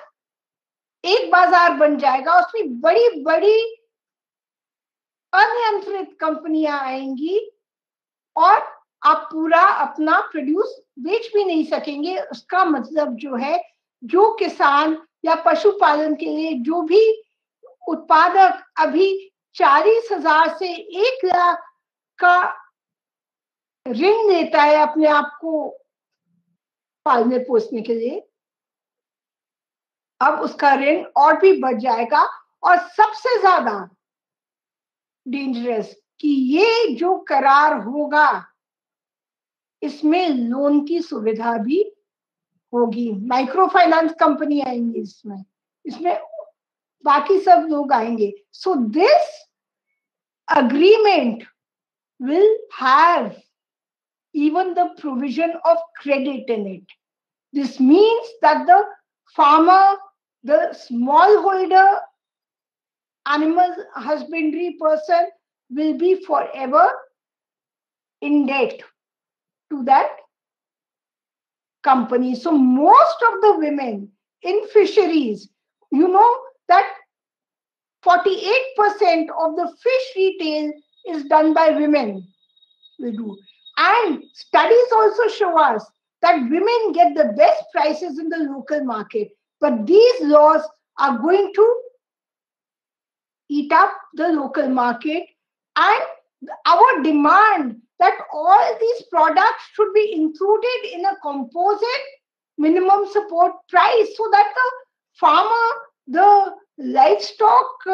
एक बाजार बन जाएगा, उसमें बड़ी बड़ी अनियंत्रित कंपनियां आएंगी और आप पूरा अपना प्रोड्यूस बेच भी नहीं सकेंगे। उसका मतलब जो है, जो किसान या पशुपालन के लिए जो भी उत्पादक अभी 40,000 से 1 लाख का ऋण लेता है अपने आप को पालने पोसने के लिए, अब उसका ऋण और भी बढ़ जाएगा। और सबसे ज्यादा डेंजरस कि ये जो करार होगा इसमें लोन की सुविधा भी होगी, माइक्रो फाइनेंस कंपनी आएंगी इसमें बाकी सब लोग आएंगे। So this agreement will have even the provision of credit in it. This means that the farmer, the smallholder animal husbandry person will be forever in debt to that company. So most of the women in fisheries, you know that 48% of the fish retail is done by women. We do. And studies also show us that women get the best prices in the local market. But these laws are going to eat up the local market, and our demand that all these products should be included in a composite minimum support price so that the farmer, the livestock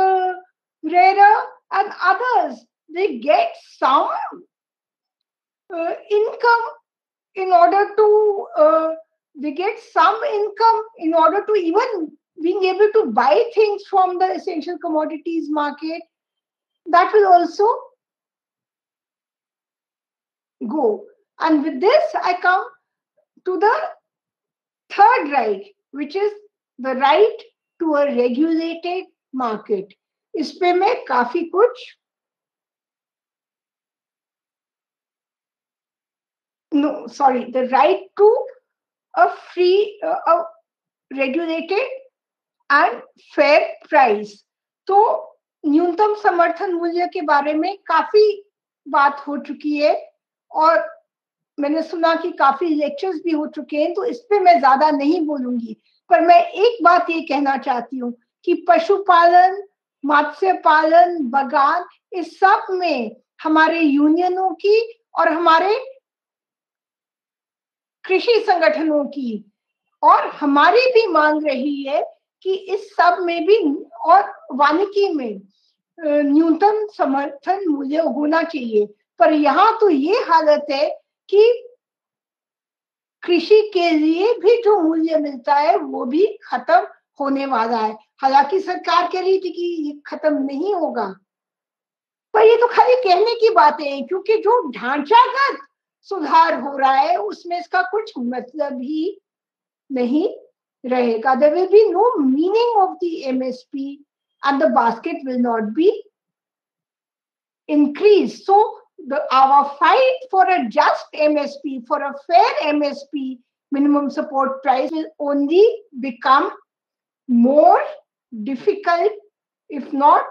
rearer and others, they get some income in order to even being able to buy things from the essential commodities market. That will also go. And with this, I come to the third right, which is the right to a regulated market. इस पे मैं काफी कुछ the right to a free, a regulated and fair price. तो न्यूनतम समर्थन मूल्य के बारे में काफी बात हो चुकी है और मैंने सुना कि काफी लेक्चर्स भी हो चुके हैं, तो इस पे मैं ज्यादा नहीं बोलूंगी। पर मैं एक बात ये कहना चाहती हूँ कि पशुपालन, मत्स्य पालन, बगान, इस सब में हमारे यूनियनों की और हमारे कृषि संगठनों की और हमारी भी मांग रही है कि इस सब में भी और वानिकी में न्यूनतम समर्थन मूल्य होना चाहिए। पर यहाँ तो ये हालत है कि कृषि के लिए भी जो मूल्य मिलता है वो भी खत्म होने वाला है। हालांकि सरकार कह रही थी कि ये खत्म नहीं होगा, पर ये तो खाली कहने की बातें हैं, क्योंकि जो ढांचागत सुधार हो रहा है उसमें इसका कुछ मतलब ही नहीं रहेगा। There will be no meaning of the MSP and the basket will not be increased. So our fight for a just MSP, for a fair MSP, minimum support price, will only become more difficult if not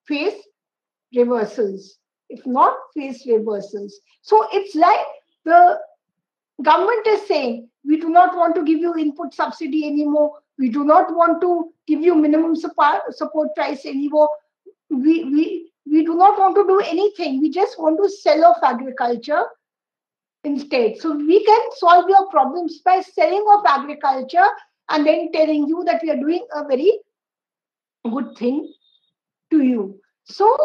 face reversals. So it's like the government is saying, we do not want to give you input subsidy anymore. We do not want to give you minimum support price anymore. We do not want to do anything. We just want to sell off agriculture instead. So we can solve your problems by selling off agriculture and then telling you that we are doing a very good thing to you. So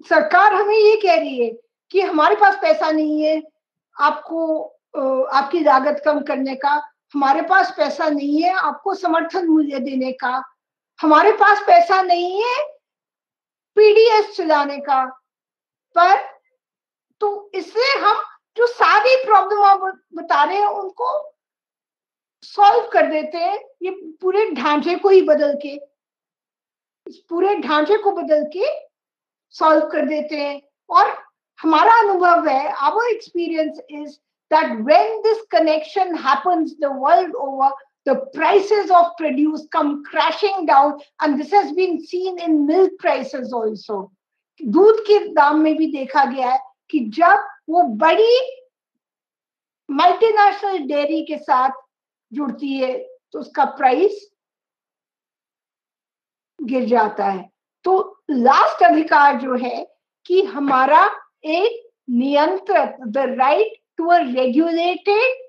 सरकार हमें ये कह रही है कि हमारे पास पैसा नहीं है आपको आपकी लागत कम करने का, हमारे पास पैसा नहीं है आपको समर्थन मूल्य देने का, हमारे पास पैसा नहीं है पीडीएस चलाने का, पर तो इसलिए हम जो सारी प्रॉब्लम आप बता रहे हैं उनको सॉल्व कर देते हैं, ये पूरे ढांचे को ही बदल के, इस पूरे ढांचे को बदल के सॉल्व कर देते हैं। और हमारा अनुभव है, our experience is that when this connection happens the world over, the prices of produce come crashing down, and this has been seen in milk prices also. दूध के दाम में भी देखा गया है कि जब वो बड़ी मल्टीनेशनल डेयरी के साथ जुड़ती है तो उसका प्राइस गिर जाता है। तो लास्ट अधिकार जो है कि हमारा एक नियंत्रित, the right to a regulated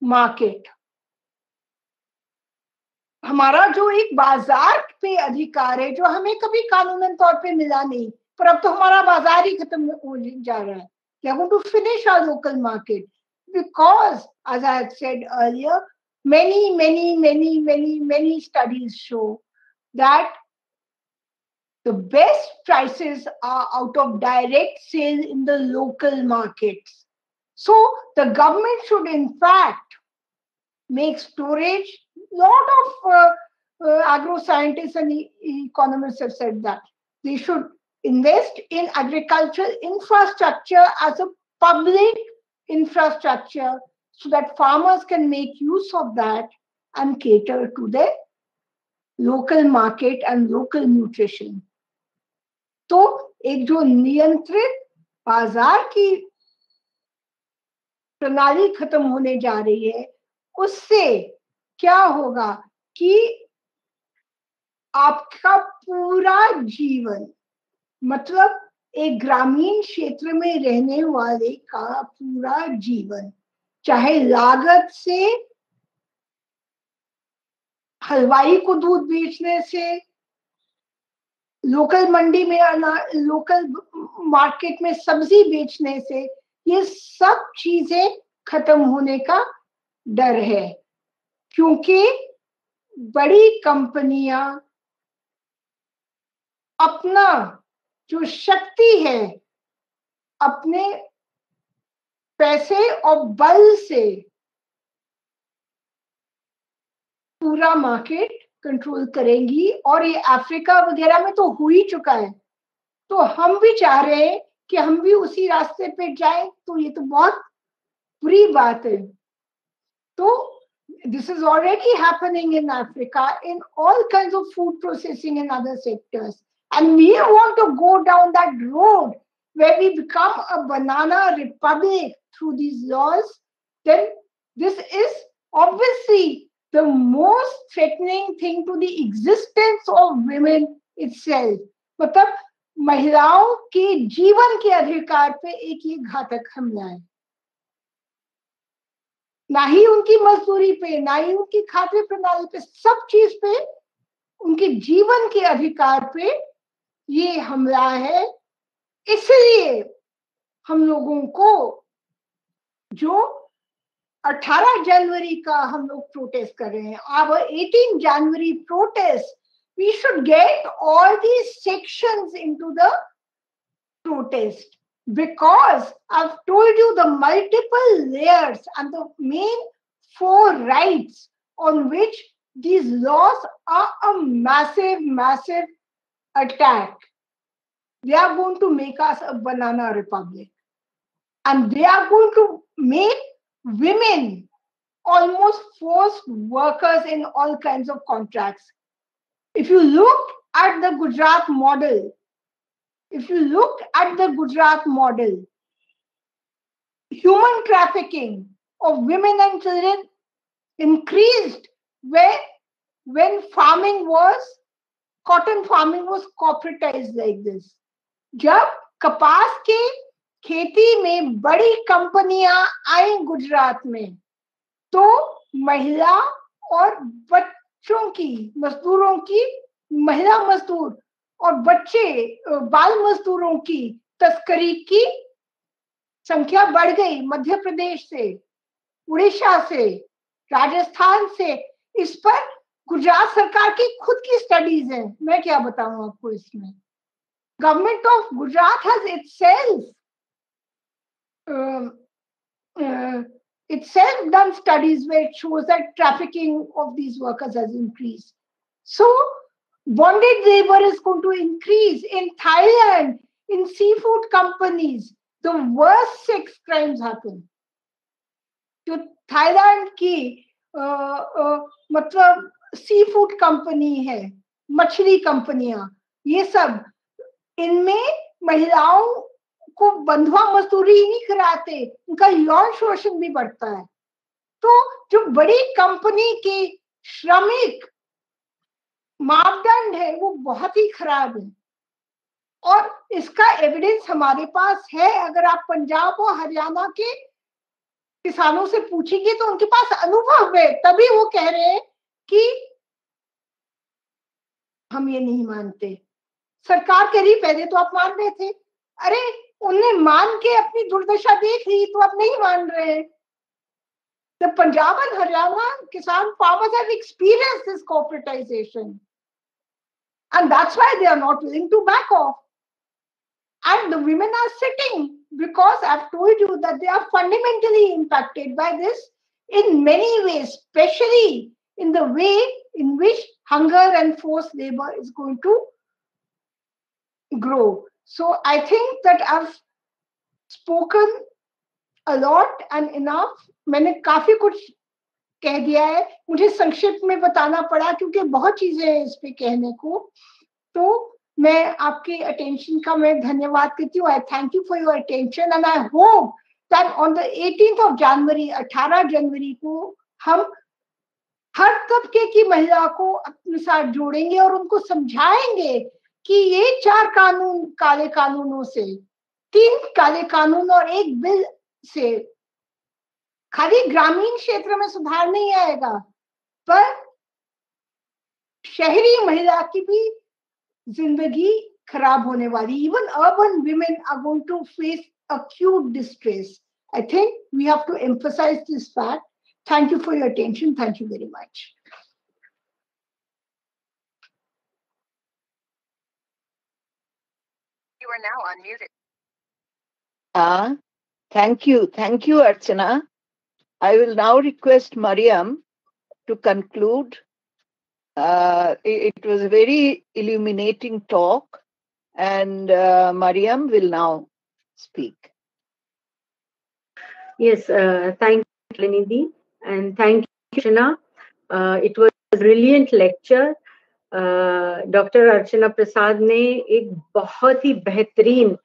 market, हमारा जो एक बाजार पे अधिकार है जो हमें कभी कानूनन तौर पे मिला नहीं, पर अब तो हमारा बाजार ही खत्म हो जा रहा है। We are going to finish our local market because, as I had said earlier, many studies show that the best prices are out of direct sale in the local markets. So the government should in fact make storage. Lot of agro scientists and economists have said that they should invest in agricultural infrastructure as a public infrastructure so that farmers can make use of that and cater to their local market and local nutrition. तो एक जो नियंत्रित बाजार की प्रणाली खत्म होने जा रही है, उससे क्या होगा कि आपका पूरा जीवन, मतलब एक ग्रामीण क्षेत्र में रहने वाले का पूरा जीवन, चाहे लागत से, हलवाई को दूध बेचने से, लोकल मंडी में लोकल मार्केट में सब्जी बेचने से, ये सब चीजें खत्म होने का डर है, क्योंकि बड़ी कंपनियां अपना जो शक्ति है अपने पैसे और बल से पूरा मार्केट कंट्रोल करेंगी, और ये अफ्रीका वगैरह में तो हो ही चुका है। तो हम भी चाह रहे हैं कि हम भी उसी रास्ते पे जाएं, तो ये तो बहुत बुरी बात है। तो this is already happening in Africa in all kinds of food processing and other sectors, and we want to go down that road where we become a banana republic through these laws. Then this is obviously the most threatening thing to the existence of women itself. मतलब महिलाओं के जीवन के अधिकार पे एक ये घातक हमला है, ना ही उनकी मजदूरी पे, ना ही उनकी खाद्य प्रणाली पे, सब चीज पे, उनके जीवन के अधिकार पे ये हमला है। इसलिए हम लोगों को जो 18 जनवरी का हम लोग प्रोटेस्ट कर रहे हैं, अब 18 जनवरी protest, we should get all these sections into the protest, because I've told you the multiple layers and the main 4 rights on which these laws are a massive attack. They are going to make us a banana republic, and they are going to make women almost forced workers in all kinds of contracts. If you look at the Gujarat model, human trafficking of women and children increased when cotton farming was corporatized like this. जब कपास के खेती में बड़ी कंपनियां आई गुजरात में, तो महिला और बच्चों की, मजदूरों की, महिला मजदूर और बच्चे बाल मजदूरों की तस्करी की संख्या बढ़ गई। मध्य प्रदेश से, उड़ीसा से, राजस्थान से, इस पर गुजरात सरकार की खुद की स्टडीज है, मैं क्या बताऊं आपको इसमें. Government of Gujarat has itself done studies where it shows that trafficking of these workers has increased. So bonded labor is going to increase. In Thailand, in seafood companies, the worst sex crimes happen. जो Thailand की मतलब sea food company है, मछली कंपनियां, ये सब, इनमें महिलाओं को बंधुआ मजदूरी ही नहीं कराते, उनका यौन शोषण भी बढ़ता है. तो जो बड़ी कंपनी के श्रमिक मापदंड है वो बहुत ही खराब है, और इसका एविडेंस हमारे पास है. अगर आप पंजाब और हरियाणा के किसानों से पूछेंगे तो उनके पास अनुभव है, तभी वो कह रहे हैं कि हम ये नहीं मानते. सरकार कह रही पहले तो आप मान रहे थे, अरे उन्हें मान के अपनी दुर्दशा देख ली तो अब नहीं मान रहे. The Punjab and Haryana Kisan farmers have experienced this corporatization, and that's why they are not willing to back off. And the women are sitting because I've told you that they are fundamentally impacted by this in many ways, especially in the way in which hunger and forced labor is going to grow. So I think that I've spoken a lot and enough. मैंने काफी कुछ कह दिया है, मुझे संक्षिप्त में बताना पड़ा क्योंकि बहुत चीजें हैं इस पे कहने को. तो मैं आपके अटेंशन का मैं धन्यवाद करती हूँ. I thank you for your attention and I hope that on the 18th of January, 18 जनवरी को हम हर तबके की महिला को अपने साथ जोड़ेंगे और उनको समझाएंगे कि ये 4 कानून, काले कानूनों से, 3 काले कानून और 1 बिल से खाली ग्रामीण क्षेत्र में सुधार नहीं आएगा, पर शहरी महिला की भी जिंदगी खराब होने वाली. Even urban women are going to face acute distress. I think we have to emphasize this fact. Thank you for your attention. Thank you very much. You are now unmuted. Thank you, Archana. I will now request Mariam to conclude. It was a very illuminating talk, and Mariam will now speak. Yes, thank you, Nidhi, and thank you, Archana. It was a brilliant lecture. Doctor Archana Prasad ने एक बहुत ही बेहतरीन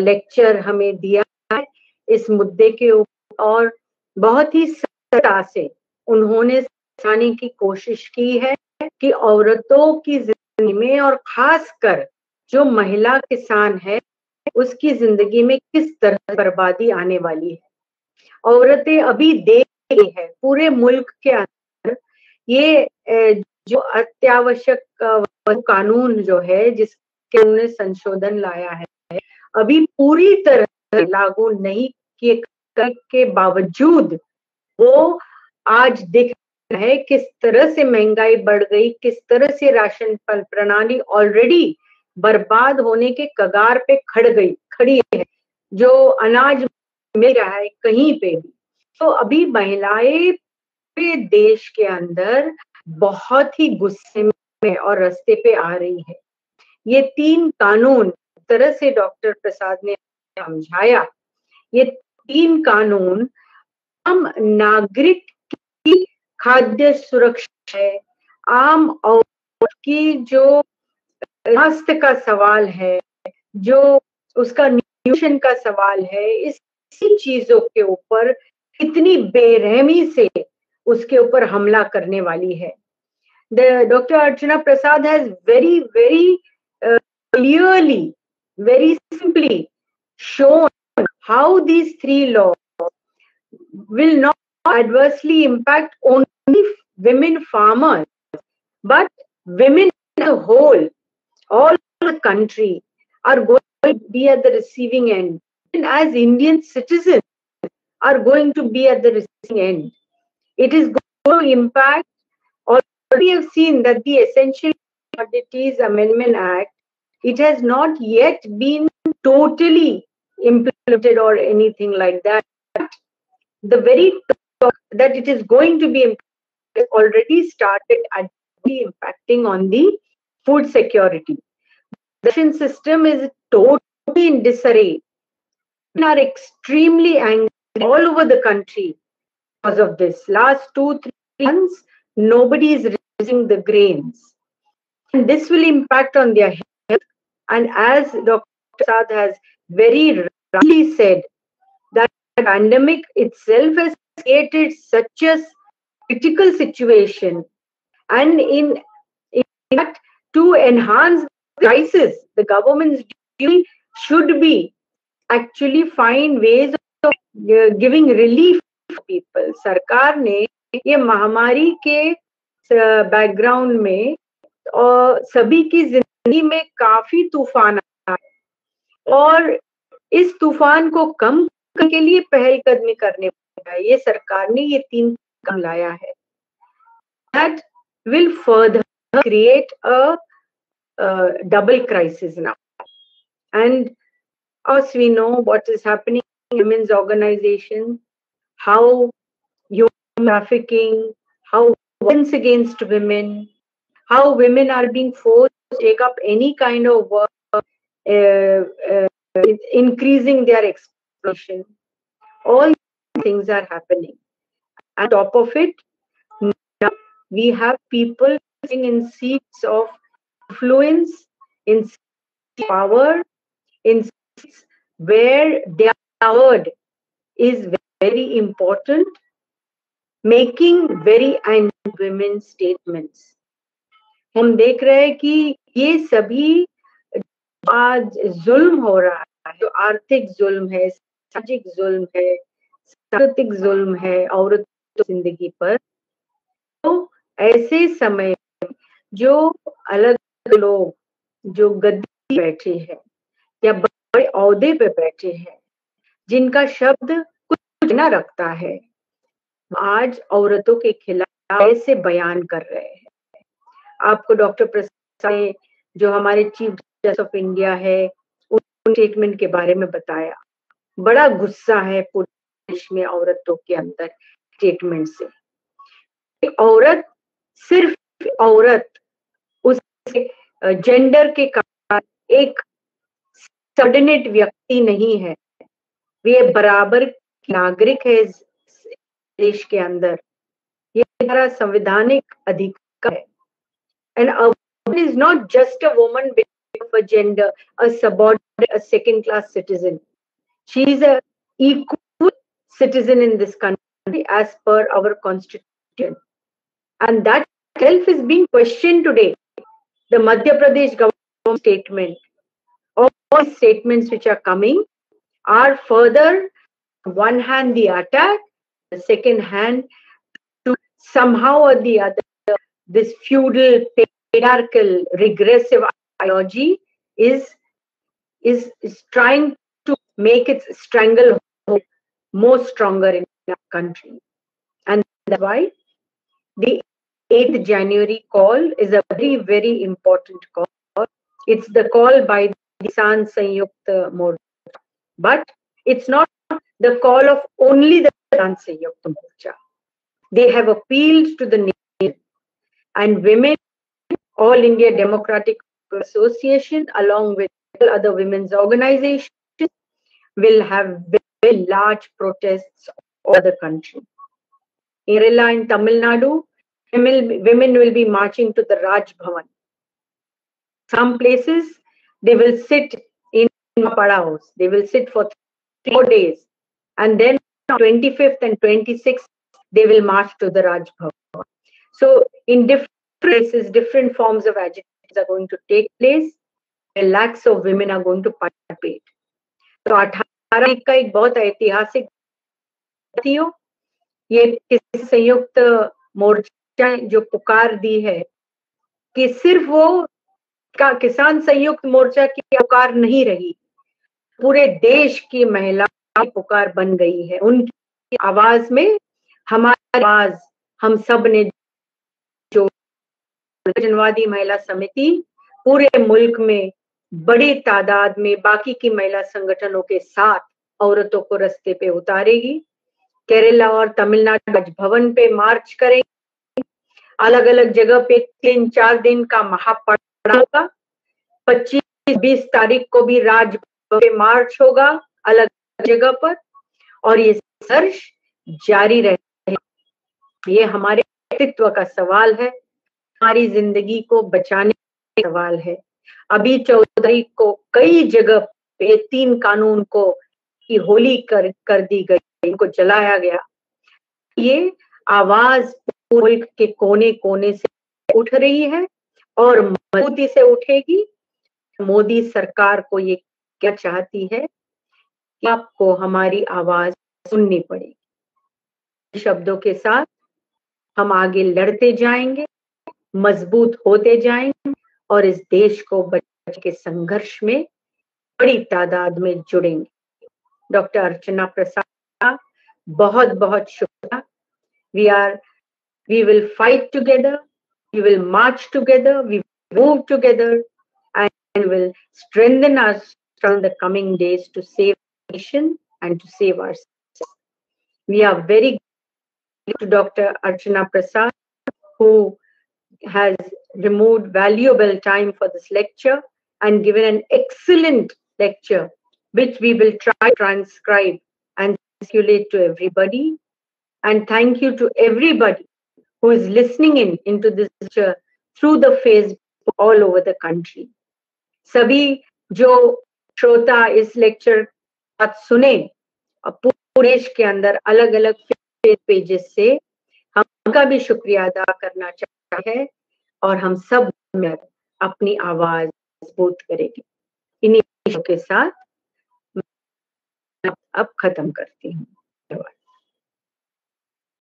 lecture हमें दिया है इस मुद्दे के ऊपर, और बहुत ही सरलता से उन्होंने समझाने की कोशिश की है कि औरतों की जिंदगी में और खासकर जो महिला किसान है उसकी जिंदगी में किस तरह बर्बादी आने वाली है. औरतें अभी देख रही है पूरे मुल्क के अंदर ये जो अत्यावश्यक कानून जो है जिसके उन्होंने संशोधन लाया है, अभी पूरी तरह लागू नहीं किए के बावजूद वो आज दिख रहा है किस तरह से महंगाई बढ़ गई, किस तरह से राशन प्रणाली ऑलरेडी बर्बाद होने के कगार पे खड़ी है, जो अनाज मिल रहा है कहीं पे भी. तो अभी महिलाएं पूरे देश के अंदर बहुत ही गुस्से में और रास्ते पे आ रही है. ये 3 कानून तरह से डॉक्टर प्रसाद ने समझाया, ये 3 कानून आम नागरिक की खाद्य सुरक्षा है, आम औरत की जो स्वास्थ्य का सवाल है, जो उसका न्यूट्रिशन का सवाल है, इसी चीजों के ऊपर कितनी बेरहमी से उसके ऊपर हमला करने वाली है. Dr. Archana Prasad has very, very clearly, very simply shown how these 3 laws will not adversely impact only women farmers, but women as a whole, all the country are going to be at the receiving end. And as Indian citizens are going to be at the receiving end. It is going to impact all we have seen that the Essential Commodities Amendment Act, it has not yet been totally implemented or anything like that. The very talk that it is going to be already started adversely impacting on the food security. The ration system is totally in disarray. Women are extremely angry all over the country because of this. Last 2-3 months, nobody is releasing the grains. And this will impact on their health. And as Dr. Prasad has very rightly said, that the pandemic itself has created such a critical situation. And in fact, to enhance the crisis, the government's duty should be actually find ways of giving relief to people. सरकार ने ये महामारी के background में और सभी की जिंदगी में काफी तूफान आया और इस तूफान को कम करने के लिए पहलकदमी करने पड़ा। ये सरकार ने ये 3 कदम लाया है। That will further create a double crisis now. And as we know what is happening in women's organization, how human trafficking, how violence against women, how women are being forced to take up any kind of work, increasing their exploitation. All these things are happening. On top of it, now we have people sitting in seats of influence, in seats of power, in seats where their word is very important, making very anti-women statements. हम देख रहे हैं कि ये सभी आज जुल्म हो रहा है, जो आर्थिक जुल्म है, सामाजिक जुल्म है, सांस्कृतिक जुल्म है औरतों की जिंदगी पर, तो ऐसे समय जो अलग लोग जो गद्दी बैठे हैं या बड़े ओहदे पे बैठे हैं, जिनका शब्द कुछ न रखता है, आज औरतों के खिलाफ ऐसे बयान कर रहे हैं। आपको डॉक्टर प्रसाद ने जो हमारे चीफ जस्टिस ऑफ इंडिया है उन स्टेटमेंट के बारे में बताया, बड़ा गुस्सा है पूरे देश में औरतों के अंदर स्टेटमेंट से। औरत सिर्फ औरत, उसके जेंडर के कारण एक सबऑर्डिनेट व्यक्ति नहीं है, वे बराबर नागरिक है देश के अंदर। ये हमारा संवैधानिक अधिकार है। And a woman is not just a woman because of a gender, a subordinate, a second-class citizen. She is an equal citizen in this country as per our constitution. And that itself is being questioned today. The Madhya Pradesh government statement, all statements which are coming are further, on one hand, the attack, the second hand, to somehow or the other, this feudal, patriarchal, regressive ideology is trying to make its stranglehold more stronger in our country. And that's why the 8th January call is a very, very important call. It's the call by the Kisan Sanyukta Morcha. But it's not the call of only the Kisan Sanyukta Morcha. They have appealed to the nation, and women, All India Democratic Association, along with other women's organizations, will have very large protests all over the country. In Kerala and Tamil Nadu, women will be marching to the Raj Bhavan. Some places, they will sit in padaos. They will sit for 4 days. And then on 25th and 26th, they will march to the Raj Bhavan. So in different places, different forms of agitations are going to take place. And lakhs of women are going to participate. So 18 का एक बहुत ऐतिहासिक थियो, ये संयुक्त मोर्चा जो पुकार दी है कि सिर्फ वो किसान संयुक्त मोर्चा की पुकार नहीं रही, पूरे देश की महिलाओं की पुकार बन गई है। उनकी आवाज में हमारी आवाज हम सब ने जो जनवादी महिला समिति पूरे मुल्क में बड़ी तादाद में बाकी की महिला संगठनों के साथ औरतों को रास्ते पे उतारेगी। केरला और तमिलनाडु राजभवन पे मार्च करेंगे। अलग अलग जगह पे 3-4 दिन का महापड़ा होगा। 25-20 तारीख को भी राजभवन पे मार्च होगा अलग जगह पर, और ये संघर्ष जारी रहे। ये हमारे अस्तित्व का सवाल है, हमारी जिंदगी को बचाने का सवाल है। अभी 14 तारीख को कई जगह पे 3 कानून को की होली कर दी गई, इनको जलाया गया। ये आवाज मुल्क के कोने कोने से उठ रही है और मजबूती से उठेगी। मोदी सरकार को ये क्या चाहती है कि आपको हमारी आवाज सुननी पड़ेगी। शब्दों के साथ हम आगे लड़ते जाएंगे, मजबूत होते जाएंगे और इस देश को बचाने के संघर्ष में बड़ी तादाद में जुड़ेंगे। डॉक्टर अर्चना प्रसाद, बहुत बहुत शुक्रिया। We will fight together, we will march together, we will move together, and will strengthen us from the coming days to save the nation and to save ourselves. We are very grateful to Dr. Archana Prasad, who has removed valuable time for this lecture and given an excellent lecture, which we will try to transcribe and circulate to everybody. And thank you to everybody who is listening into this lecture through the Facebook all over the country. सभी जो श्रोता इस lecture बात सुने पूरे देश के अंदर अलग अलग पेजेस से, हम उनका भी शुक्रिया अदा करना चाहते हैं और हम सब अपनी आवाज मजबूत करेंगे। इन्हीं के साथ अब खत्म करती हूँ। धन्यवाद।